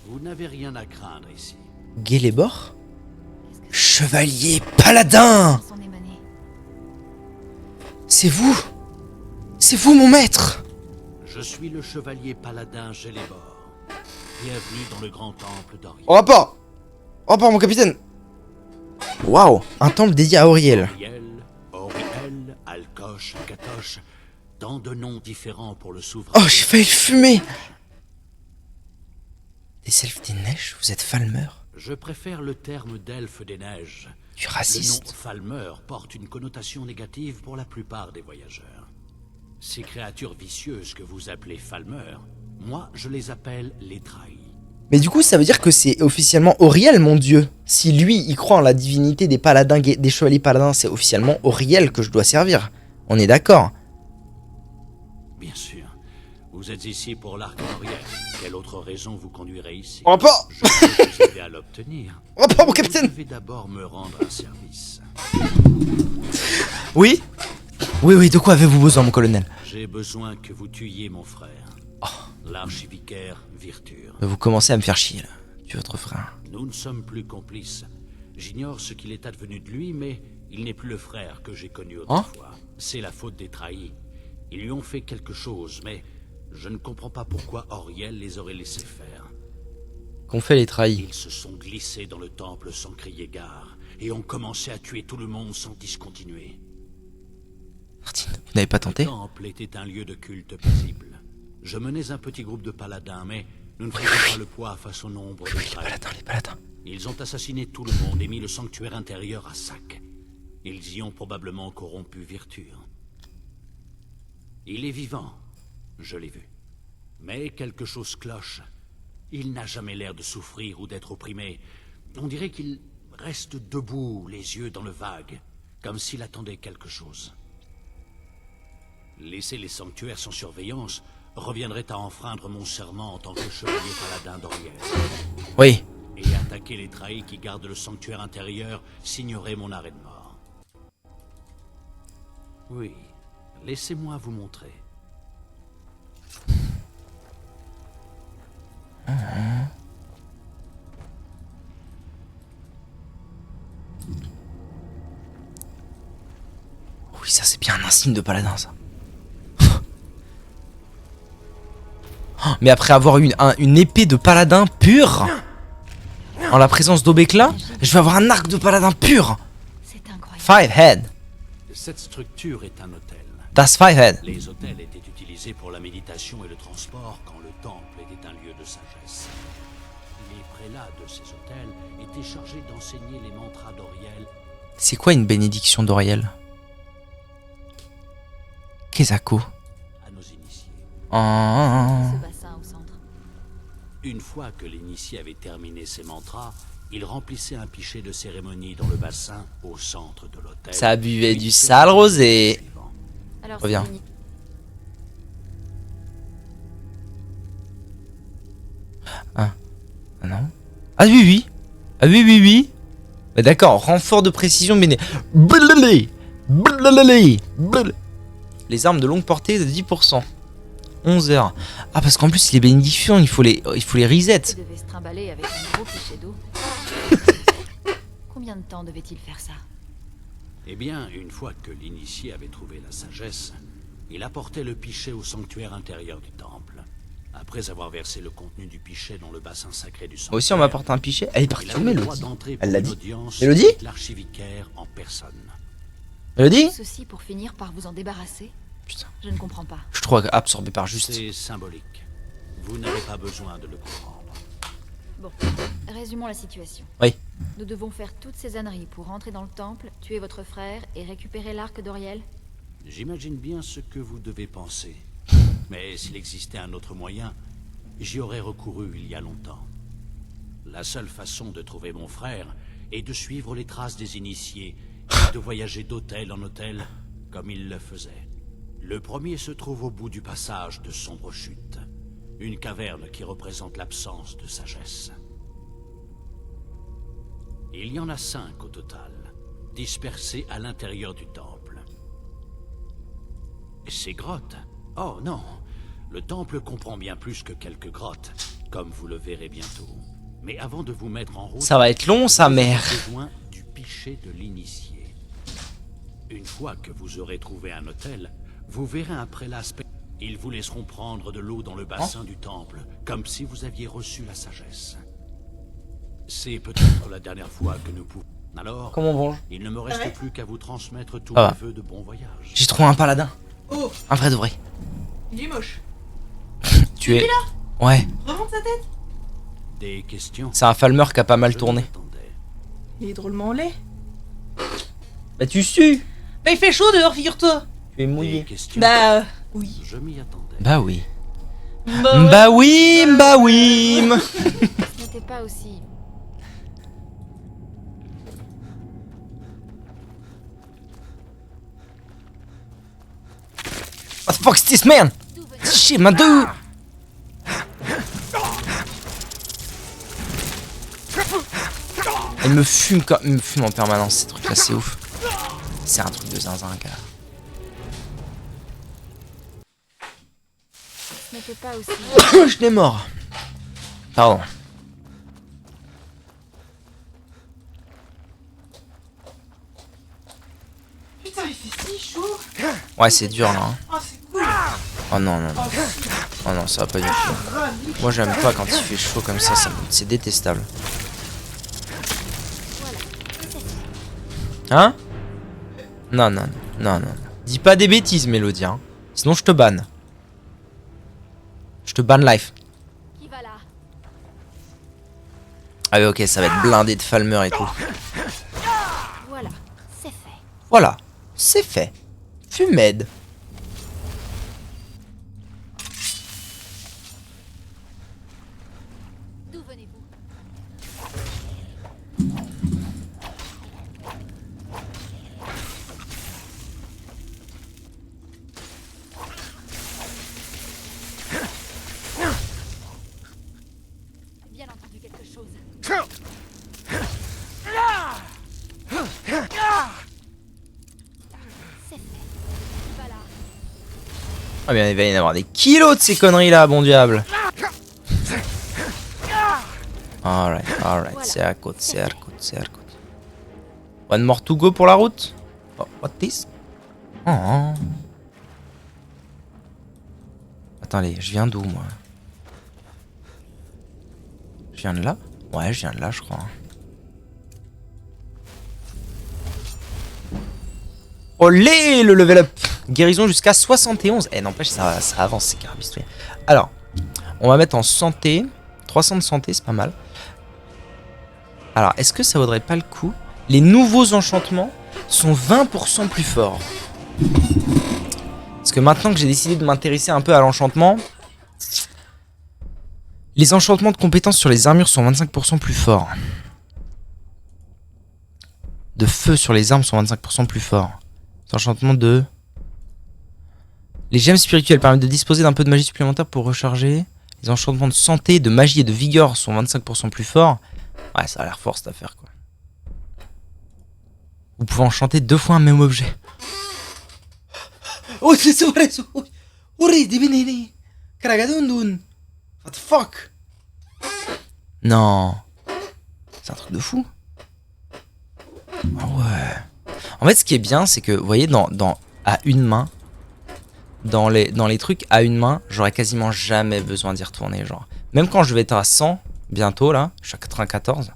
Vous n'avez rien à craindre ici. Guélébor? Chevalier paladin! C'est vous! C'est vous mon maître! Je suis le chevalier paladin Gélébor. Bienvenue dans le grand temple d'Auriel. Au rapport! Au rapport mon capitaine! Waouh! Un temple dédié à Auriel. Auriel, Alcoche, Katoche. Tant de noms différents pour le souverain. Oh, j'ai failli fumer! Des elfes des neiges? Vous êtes Falmer? Je préfère le terme d'elfe des neiges. Tu racistes. Le nom Falmer porte une connotation négative pour la plupart des voyageurs. Ces créatures vicieuses que vous appelez Falmer, moi je les appelle les trahis. Mais du coup, ça veut dire que c'est officiellement Auriel, mon dieu. Si lui, il croit en la divinité des paladins, des chevaliers paladins, c'est officiellement Auriel que je dois servir. On est d'accord. Bien sûr. Vous êtes ici pour l'arc d'Auriel. Quelle autre raison vous conduirait ici? Rapport. Je peux vous aider à l'obtenir. Rapport, mon capitaine. Vous devez d'abord me rendre un service. Oui. Oui, de quoi avez-vous besoin, mon colonel? J'ai besoin que vous tuiez mon frère. L'archivicaire Virture. Vous commencez à me faire chier, là. Tu votre frère. Nous ne sommes plus complices. J'ignore ce qu'il est advenu de lui, mais il n'est plus le frère que j'ai connu autrefois. C'est la faute des trahis. Ils lui ont fait quelque chose, mais je ne comprends pas pourquoi Auriel les aurait laissés faire. Qu'ont fait les trahis? Ils se sont glissés dans le temple sans crier gare, et ont commencé à tuer tout le monde sans discontinuer. Martine, vous n'avez pas tenté? Le temple était un lieu de culte paisible. Je menais un petit groupe de paladins, mais nous ne faisions pas le poids face au nombre de trahis. Les paladins. Ils ont assassiné tout le monde et mis le sanctuaire intérieur à sac. Ils y ont probablement corrompu Virture. Il est vivant, je l'ai vu. Mais quelque chose cloche. Il n'a jamais l'air de souffrir ou d'être opprimé. On dirait qu'il reste debout, les yeux dans le vague, comme s'il attendait quelque chose. Laisser les sanctuaires sans surveillance reviendrait à enfreindre mon serment en tant que chevalier paladin d'Auriel. Oui. Et attaquer les trahis qui gardent le sanctuaire intérieur signerait mon arrêt de mort. Oui, laissez-moi vous montrer. Oui, ça c'est bien un insigne de paladin, ça. Mais après avoir une épée de paladin pure, en la présence d'Obekla, je vais avoir un arc de paladin pur. C'est incroyable. Five head. Cette structure est un hôtel. That's five head. Les hôtels étaient utilisés pour la méditation et le transport quand le temple était un lieu de sagesse. Les prélats de ces hôtels étaient chargés d'enseigner les mantras d'Auriel. C'est quoi une bénédiction d'Auriel? Kezako. À nos initiés. Ce bassin au centre. Une fois que l'initié avait terminé ses mantras, il remplissait un pichet de cérémonie dans le bassin au centre de l'hôtel. Ça buvait du sale rosé. Alors, Reviens. c'est Ah non. Ah oui. Ah oui. Bah, d'accord, renfort de précision, mais... Les armes de longue portée de 10%. 11 heures. Ah, parce qu'en plus, les bénédictions, il faut les reset. Il devait se trimballer avec un gros pichet d'eau. Combien de temps devait-il faire ça? Eh bien, une fois que l'initié avait trouvé la sagesse, il apportait le pichet au sanctuaire intérieur du temple. Après avoir versé le contenu du pichet dans le bassin sacré du sanctuaire... Moi aussi, on m'apporte un pichet. Elle est partie il où, avait le Mélodie? droit d'entrer Elle pour l'a une dit. audience Mélodie avec l'archivicaire en personne. Mélodie? Ceci pour finir par vous en débarrasser? Putain. Je ne comprends pas. Je suis trop absorbé par juste. C'est symbolique. Vous n'avez pas besoin de le comprendre. Bon, résumons la situation. Oui. Nous devons faire toutes ces âneries pour rentrer dans le temple, tuer votre frère et récupérer l'arc d'Auriel? J'imagine bien ce que vous devez penser. Mais s'il existait un autre moyen, j'y aurais recouru il y a longtemps. La seule façon de trouver mon frère est de suivre les traces des initiés et de voyager d'hôtel en hôtel comme il le faisait. Le premier se trouve au bout du passage de sombre chute, une caverne qui représente l'absence de sagesse. Il y en a 5 au total, dispersés à l'intérieur du temple. Ces grottes? Oh non, le temple comprend bien plus que quelques grottes, comme vous le verrez bientôt. Mais avant de vous mettre en route... Ça va être long, sa mère. Vous avez besoin du pichet de l'initié. Une fois que vous aurez trouvé un hôtel, vous verrez un prélat Ils vous laisseront prendre de l'eau dans le bassin du temple, comme si vous aviez reçu la sagesse. C'est peut-être la dernière fois que nous pouvons... Alors, Comment on mange? il ne me reste plus qu'à vous transmettre tous Ah. mes vœux de bon voyage. J'ai trouvé un paladin. Oh, Un vrai de vrai. il est moche. Tu es... Ouais. Remonte sa tête. Des questions? C'est un Falmer qui a pas mal Je tourné. l'attendais. Il est drôlement laid. Bah tu sues. Bah, il fait chaud dehors, figure-toi. Tu es Des mouillé. questions? Bah, oui. Je m'y attendais. Bah oui. Bah, ouais. Bah oui. pas aussi... What the fuck is this man? Shit, my dude! Il me fume en permanence ces trucs là, c'est ouf. C'est un truc de zinzin, gars. Ce n'était pas aussi... Je l'ai mort. Pardon. Putain, il fait si chaud. Ouais, c'est dur là. Hein. Oh, c'est cool. Oh non, non, non. Oh non, ça va pas du tout. Moi, j'aime pas quand il fait chaud comme ça c'est détestable. Hein? Non, non, non, non, non. Dis pas des bêtises, Mélodie, hein. Sinon, je te banne. Je te banne live. Qui va là? Ah oui, ok, ça va être blindé de Falmer et tout. Voilà, c'est fait. Voilà, c'est fait. Fumède. D'où venez-vous? J'ai bien entendu quelque chose. C'est fait. Qui va là? Ah bien, il va y en avoir des kilos de ces conneries là, bon diable. Alright, c'est à côté, c'est à côté, c'est à côté. One more to go pour la route. Oh, what this? Oh. Attendez, je viens d'où moi? Je viens de là? Ouais, je viens de là, je crois. Olé, le level up! Guérison jusqu'à 71. Eh, n'empêche, ça avance, c'est carabistouillé. Alors, on va mettre en santé. 300 de santé, c'est pas mal. Alors, est-ce que ça vaudrait pas le coup? Les nouveaux enchantements sont 20% plus forts. Parce que maintenant que j'ai décidé de m'intéresser un peu à l'enchantement, les enchantements de compétences sur les armures sont 25% plus forts. De feu sur les armes sont 25% plus forts. Les enchantements de... Les gemmes spirituelles permettent de disposer d'un peu de magie supplémentaire pour recharger. Les enchantements de santé, de magie et de vigueur sont 25% plus forts. Ouais, ça a l'air fort cette affaire, quoi. Vous pouvez enchanter 2 fois un même objet. Oh, c'est vrai, c'est vrai. What the fuck? Non. C'est un truc de fou. Ah ouais. En fait, ce qui est bien, c'est que, vous voyez, à une main, dans les trucs à une main, j'aurais quasiment jamais besoin d'y retourner, genre. Même quand je vais être à 100, bientôt, là, je suis à 94,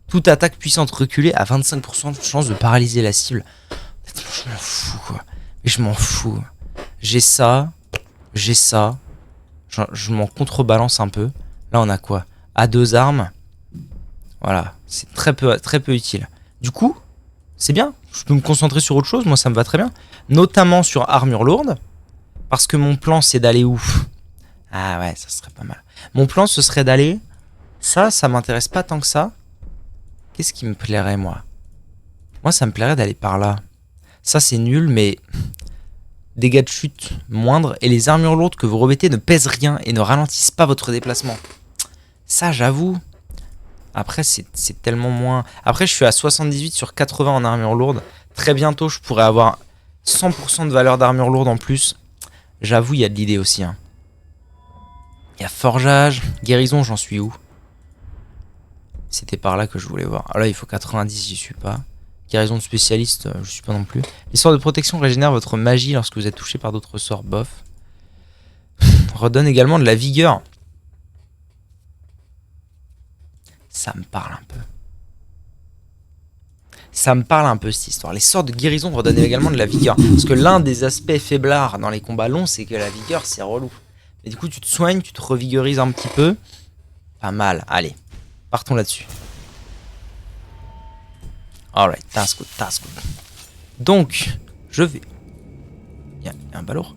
toute attaque puissante reculée a 25% de chance de paralyser la cible. Je m'en fous, quoi. Mais je m'en fous. J'ai ça. Je m'en contrebalance un peu. Là, on a quoi? À 2 armes. Voilà, c'est très peu utile. Du coup, c'est bien. Je peux me concentrer sur autre chose, moi ça me va très bien. Notamment sur armure lourde. Parce que mon plan, c'est d'aller où? Ah ouais, ça serait pas mal. Mon plan, ce serait d'aller... Ça m'intéresse pas tant que ça. Qu'est-ce qui me plairait, moi? Moi, ça me plairait d'aller par là. Ça, c'est nul, mais... Dégâts de chute moindres. Et les armures lourdes que vous revêtez ne pèsent rien et ne ralentissent pas votre déplacement. Ça, j'avoue. Après, c'est tellement moins... Après, je suis à 78 sur 80 en armure lourde. Très bientôt, je pourrais avoir 100% de valeur d'armure lourde en plus. J'avoue, il y a de l'idée aussi. Hein. Il y a forgeage. Guérison, j'en suis où? C'était par là que je voulais voir. Ah là, il faut 90, j'y suis pas. Guérison de spécialiste, je suis pas non plus. Les sorts de protection régénèrent votre magie lorsque vous êtes touché par d'autres sorts. Bof. Redonne également de la vigueur. Ça me parle un peu. Ça me parle un peu cette histoire. Les sorts de guérison redonnent également de la vigueur. Parce que l'un des aspects faiblards dans les combats longs, c'est que la vigueur, c'est relou. Et du coup, tu te soignes, tu te revigorises un petit peu. Pas mal. Allez, partons là-dessus. Alright, that's good, that's good. Donc, je vais... Il y a un balourd.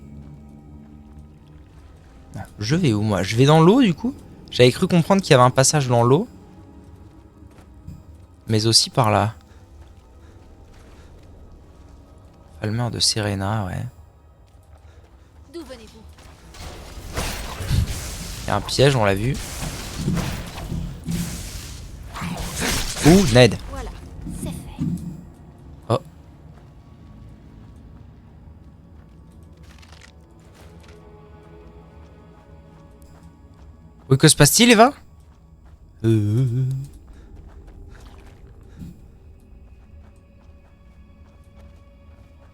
Non, je vais où, moi? Je vais dans l'eau, du coup? J'avais cru comprendre qu'il y avait un passage dans l'eau. mais aussi par là. Falmer de Serena, ouais. D'où venez-vous? Il y a un piège, on l'a vu. Ouh, Ned. Voilà, c'est fait. Oh. Oui, que se passe-t-il, Eva? Je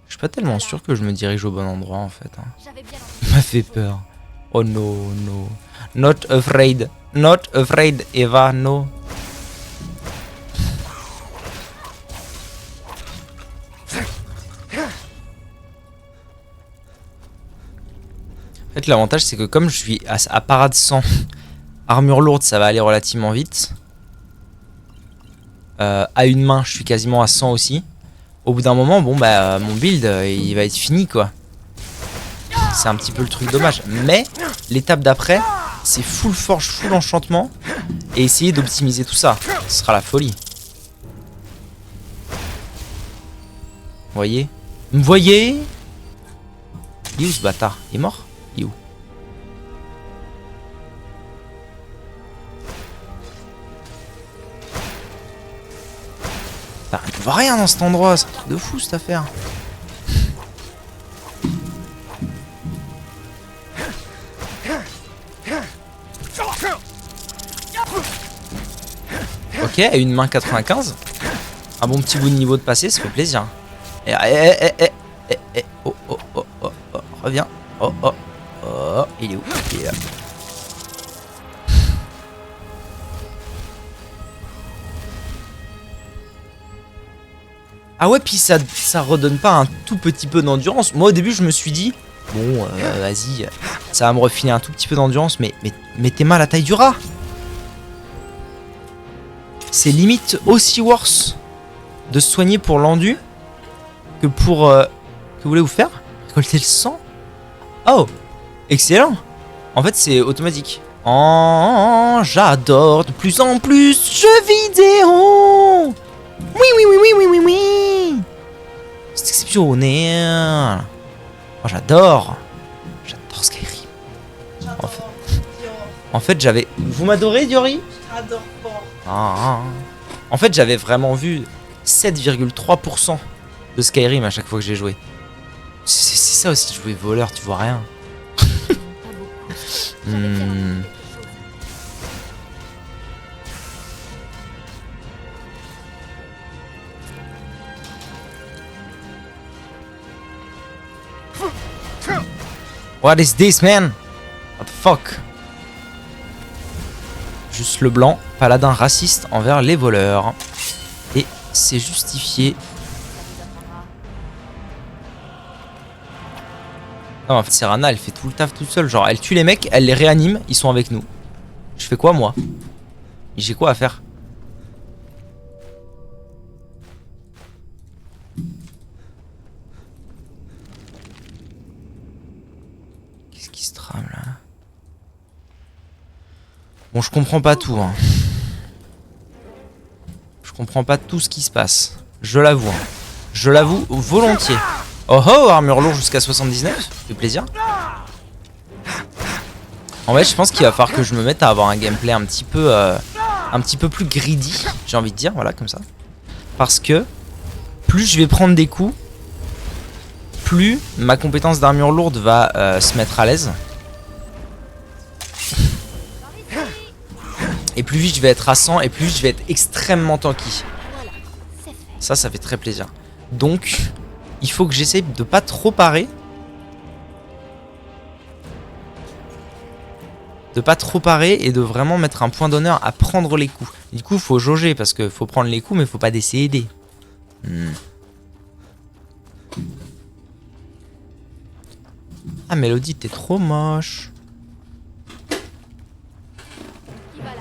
suis pas tellement sûr que je me dirige au bon endroit en fait. Hein. J'avais bien Il m'a fait peur. Oh no, no. Not afraid. Not afraid, Eva, no. En fait, l'avantage c'est que comme je suis à parade 100, armure lourde, ça va aller relativement vite. À une main, je suis quasiment à 100 aussi. Au bout d'un moment, bon bah mon build il va être fini quoi. C'est un petit peu le truc dommage. Mais l'étape d'après, c'est full forge, full enchantement. Et essayer d'optimiser tout ça. Ce sera la folie. Vous voyez? Vous me voyez? Il est où ce bâtard? Il est mort? Il est où? Putain, je vois rien dans cet endroit, c'est un truc de fou cette affaire. Ok, à une main 95. Un bon petit bout de niveau de passé, ça fait plaisir. Oh, oh, oh, oh, oh, reviens. Oh, oh, oh, il est où? Il est là. Ah ouais, puis ça redonne pas un tout petit peu d'endurance. Moi au début je me suis dit, bon vas-y, ça va me refiler un tout petit peu d'endurance, mais tes mains à la taille du rat. C'est limite aussi worse de se soigner pour l'endu que pour... que voulez-vous faire? Récolter le sang? Oh, excellent. En fait c'est automatique. Oh, j'adore de plus en plus jeux vidéo. Oui, oui, oui, oui, oui, oui, oui. C'est exceptionnel. Oh, j'adore. J'adore Skyrim. En fait j'avais... Vous m'adorez, Diori? Je t'adore fort. Ah. En fait, j'avais vraiment vu 7,3% de Skyrim à chaque fois que j'ai joué. C'est ça aussi, jouer voleur, tu vois rien. What is this, man? What the fuck? Juste le blanc, paladin raciste envers les voleurs. Et c'est justifié. Non, en fait, Serana, elle fait tout le taf toute seule. Genre, elle tue les mecs, elle les réanime, ils sont avec nous. Je fais quoi, moi? J'ai quoi à faire? Qu'est-ce qui se trame, là? Bon, je comprends pas tout, hein. Je comprends pas tout ce qui se passe. Je l'avoue. Hein. Je l'avoue volontiers. Oh oh, armure lourde jusqu'à 79. Ça fait plaisir. En fait, je pense qu'il va falloir que je me mette à avoir un gameplay un petit peu plus greedy. J'ai envie de dire, voilà, comme ça. Parce que plus je vais prendre des coups, plus ma compétence d'armure lourde va se mettre à l'aise. Et plus vite je vais être à 100 et plus vite je vais être extrêmement tanky. Ça fait très plaisir. Donc, il faut que j'essaye de pas trop parer. De pas trop parer et de vraiment mettre un point d'honneur à prendre les coups. Du coup, il faut jauger parce qu'il faut prendre les coups mais il faut pas décéder. Ah, Mélodie, t'es trop moche.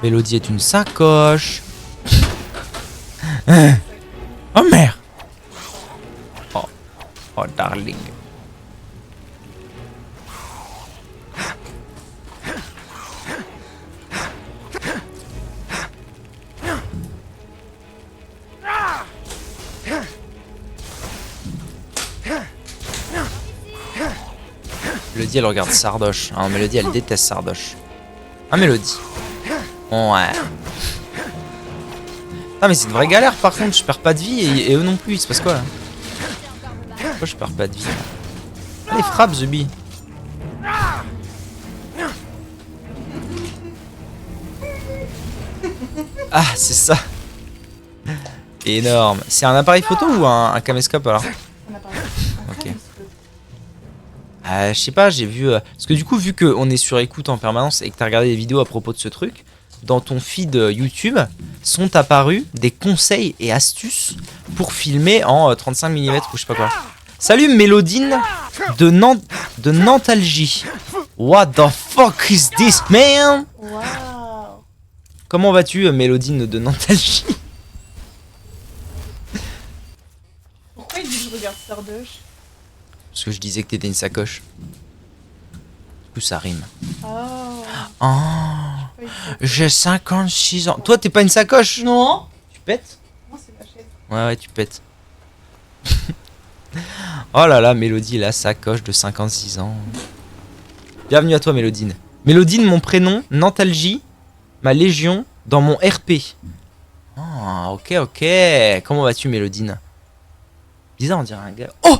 Mélodie est une sacoche. Oh merde. Oh darling. Mélodie, elle regarde Sardoche. Hein, Mélodie, elle déteste Sardoche. Ah, Mélodie. Ouais. Ah, mais c'est une vraie galère par contre. Je perds pas de vie et eux non plus. Il se passe quoi là? Pourquoi je perds pas de vie? Allez, frappe, Zubi. Ah, c'est ça. Énorme. C'est un appareil photo ou un caméscope alors? Ok. Je sais pas, j'ai vu... Parce que du coup, vu qu'on est sur écoute en permanence et que t'as regardé des vidéos à propos de ce truc, dans ton feed YouTube, sont apparus des conseils et astuces pour filmer en 35 mm ou je sais pas quoi. Salut Mélodine de Nantalgie. What the fuck is this, man? Wow. Comment vas-tu, Mélodine de Nantalgie? Pourquoi il dit que je regarde Sardoche? Parce que je disais que t'étais une sacoche. Du coup, ça rime. Oh. Oh, j'ai 56 ans. Toi, t'es pas une sacoche? Non. Tu pètes? Non, c'est ma chaise. Ouais, tu pètes. Oh là là, Mélodie, la sacoche de 56 ans. Bienvenue à toi, Mélodine. Mélodine, mon prénom, Nantalgie, ma légion, dans mon RP. Ah, ok, ok. Comment vas-tu, Mélodine? Bizarre, on dirait un gars. Oh!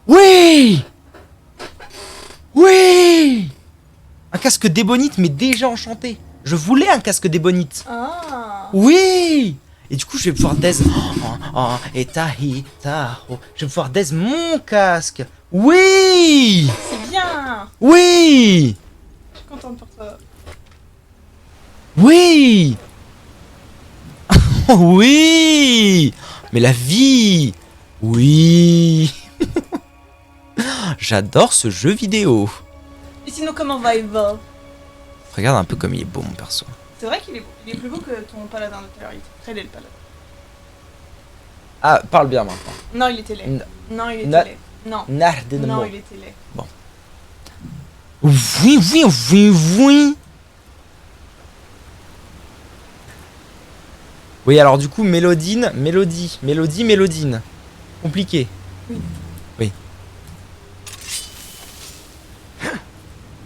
Oui! Oui! Un casque d'ébonite, mais déjà enchanté. Je voulais un casque d'ébonite. Ah. Oui! Et du coup, je vais pouvoir daise. Et tahitaho. Je vais pouvoir daise mon casque. Oui! C'est bien. Oui! Je suis contente pour toi. Oui! Oui! Mais la vie! Oui! J'adore ce jeu vidéo. Et sinon, comment va Eva? Regarde un peu comme il est beau, mon perso. C'est vrai qu'il est beau. Il est plus beau que ton paladin de tout à l'heure. Il était très laid, le paladin. Ah, parle bien maintenant. Non, il était laid. Non, il était Na- laid. Non. Nardénement. Non, il était laid. Oui, oui, oui, oui. Oui, alors du coup, Mélodine. Compliqué. Oui.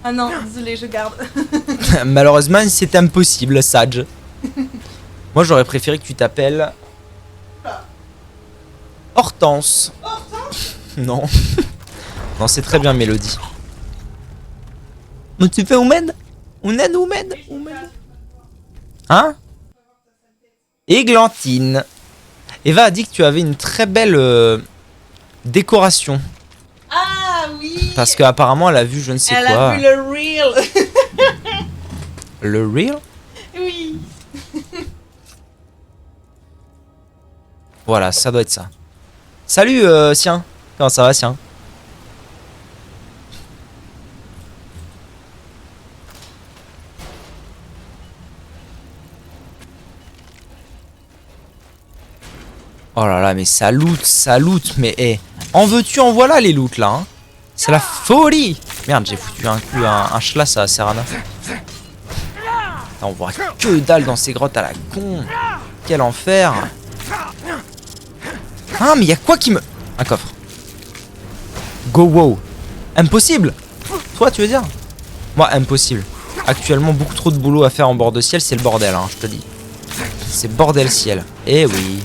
Ah non, désolé, je garde. Malheureusement, c'est impossible, Sage. Moi, j'aurais préféré que tu t'appelles... Hortense. Hortense? Non. Non, c'est très bien, Mélodie. Mais tu fais Oumed? Oumed? Hein? Églantine. Eva a dit que tu avais une très belle décoration. Ah oui. Parce qu'apparemment, elle a vu je ne sais Elle quoi. a vu le reel. Le reel? Oui. Voilà, ça doit être ça. Salut, Sien. Comment ça va, Sien? Oh là là, mais ça loot, mais en veux-tu, en voilà les loots là, hein. C'est la folie. Merde, j'ai foutu un schlass à Serana. Putain, on voit que dalle dans ces grottes à la con. Quel enfer. Ah, mais y'a quoi qui me... Un coffre. Go wow. Impossible. Toi, tu veux dire? Moi, impossible. Actuellement, beaucoup trop de boulot à faire en bord de ciel, c'est le bordel, hein, je te dis. C'est bordel ciel. Eh oui.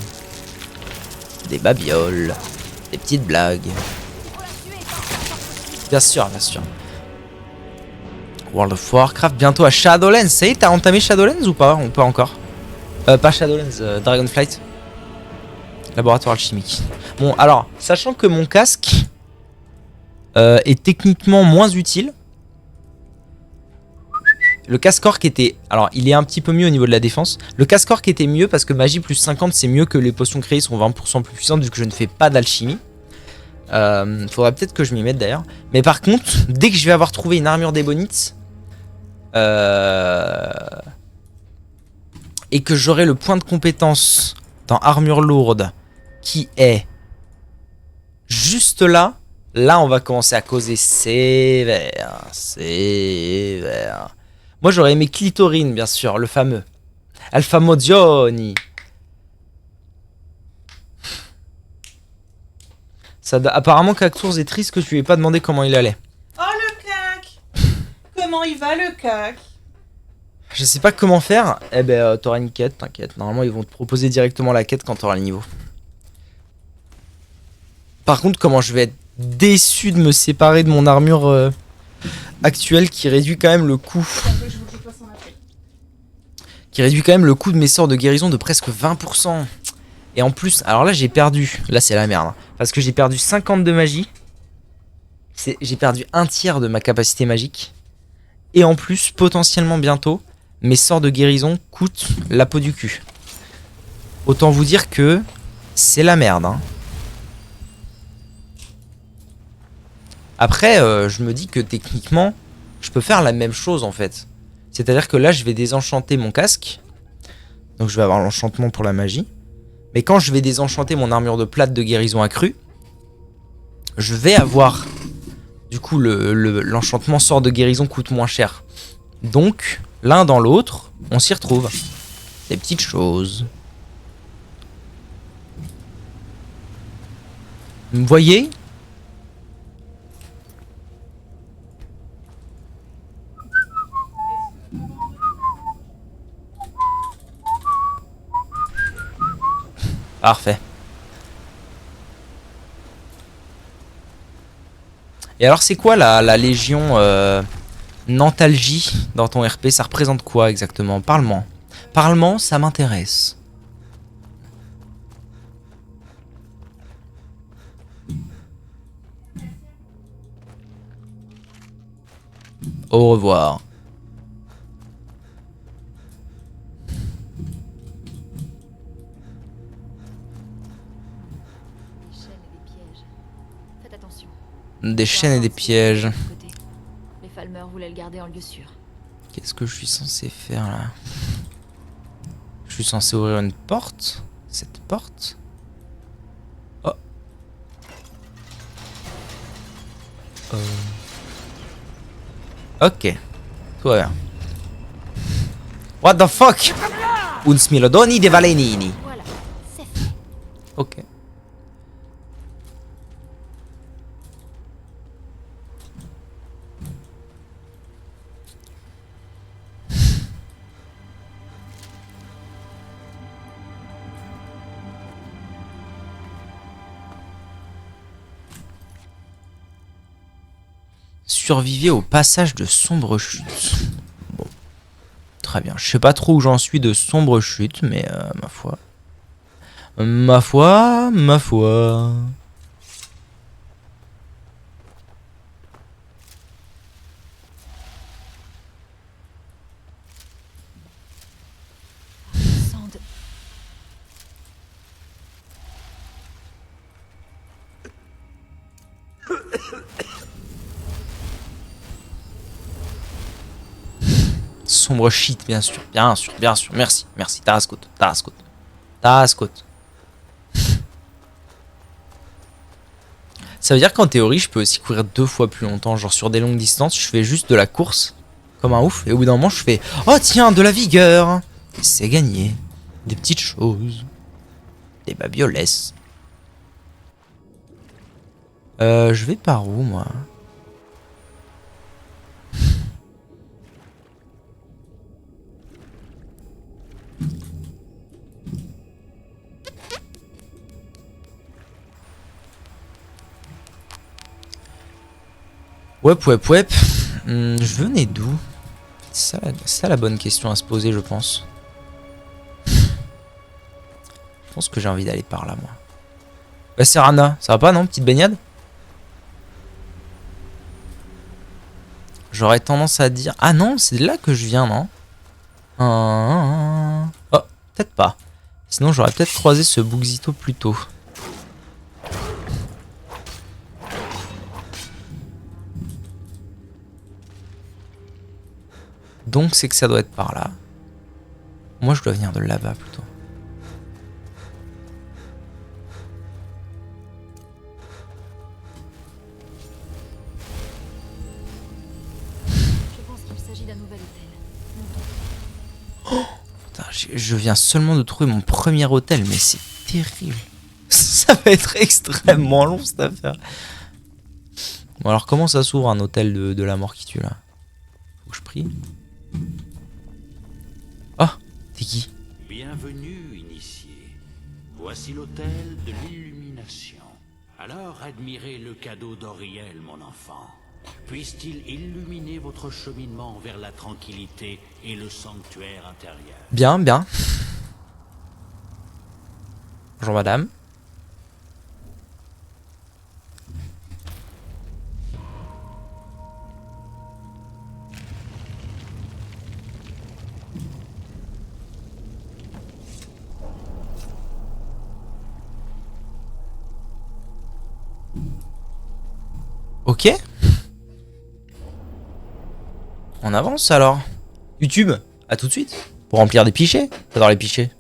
Des babioles. Des petites blagues. Bien sûr, bien sûr. World of Warcraft, bientôt à Shadowlands. Ça y est, t'as entamé Shadowlands ou pas? Ou pas encore? Pas Shadowlands, Dragonflight. Laboratoire alchimique. Bon, alors, sachant que mon casque est techniquement moins utile. Le casque orc était... Alors, il est un petit peu mieux au niveau de la défense. Le casque orc était mieux parce que magie plus 50, c'est mieux que les potions créées sont 20% plus puissantes vu que je ne fais pas d'alchimie. Faudra peut-être que je m'y mette d'ailleurs. Mais par contre, dès que je vais avoir trouvé une armure d'ébonite... et que j'aurai le point de compétence dans armure lourde qui est juste là, là on va commencer à causer sévère. Moi j'aurais aimé Clitorine bien sûr, le fameux Alpha Modioni. Apparemment, Cactours est triste que tu lui aies pas demandé comment il allait. Oh le cac! Comment il va le cac? Je sais pas comment faire. Eh ben, t'auras une quête, t'inquiète. Normalement, ils vont te proposer directement la quête quand t'auras le niveau. Par contre, comment je vais être déçu de me séparer de mon armure actuelle qui réduit quand même le coût. Qui réduit quand même le coût de mes sorts de guérison de presque 20%. Et en plus, alors là j'ai perdu. Là c'est la merde. Hein, parce que j'ai perdu 50 de magie. J'ai perdu un tiers de ma capacité magique. Et en plus, potentiellement bientôt, mes sorts de guérison coûtent la peau du cul. Autant vous dire que c'est la merde. Hein. Après, je me dis que techniquement, je peux faire la même chose en fait. C'est-à-dire que là, je vais désenchanter mon casque. Donc je vais avoir l'enchantement pour la magie. Mais quand je vais désenchanter mon armure de plate de guérison accrue, je vais avoir... Du coup, l'enchantement sort de guérison coûte moins cher. Donc, l'un dans l'autre, on s'y retrouve. Des petites choses. Vous voyez ? Parfait. Et alors c'est quoi la légion Nantalgie dans ton RP? Ça représente quoi exactement? Parle-moi. Parle-moi, ça m'intéresse. Au revoir. Des chaînes et des pièges. Les Falmer voulaient le garder en lieu sûr. Qu'est-ce que je suis censé faire là? Je suis censé ouvrir une porte? Cette porte? Oh. Ok. Tout va bien. What the fuck? Un smilodoni de Valenini. Voilà, c'est fait. Ok. Survivez au passage de Sombre Chute. Bon. Très bien. Je sais pas trop où j'en suis de Sombre Chute, mais ma foi. Ma foi, ma foi. Sand. Sombre shit, bien sûr, bien sûr, bien sûr. Merci, merci. Tarascout, Tarascout. Tarascout. Ça veut dire qu'en théorie, je peux aussi courir 2 fois plus longtemps. Genre sur des longues distances, je fais juste de la course. Comme un ouf. Et au bout d'un moment, je fais... Oh tiens, de la vigueur. C'est gagné. Des petites choses. Des babiolesses. Je vais par où, moi? Wep. Je venais d'où? C'est ça la bonne question à se poser, je pense. Je pense que j'ai envie d'aller par là, moi. Bah, c'est Rana. Ça va pas, non? Petite baignade? J'aurais tendance à dire... Ah non, c'est de là que je viens, non? Oh, peut-être pas. Sinon, j'aurais peut-être croisé ce Buxito plus tôt. Donc c'est que ça doit être par là. Moi je dois venir de là-bas plutôt. Je pense qu'il s'agit d'un nouvel hôtel. Oh putain, je viens seulement de trouver mon premier hôtel, mais c'est terrible. Ça va être extrêmement long cette affaire. Bon alors comment ça s'ouvre un hôtel de la mort qui tue là? Faut que je prie. Oh, t'es qui? Bienvenue, initié. Voici l'hôtel de l'illumination. Alors admirez le cadeau d'Auriel, mon enfant. Puisse-t-il illuminer votre cheminement vers la tranquillité et le sanctuaire intérieur. Bien, bien. Bonjour madame. Ok. On avance alors. YouTube, à tout de suite. Pour remplir des pichets. J'adore les pichets.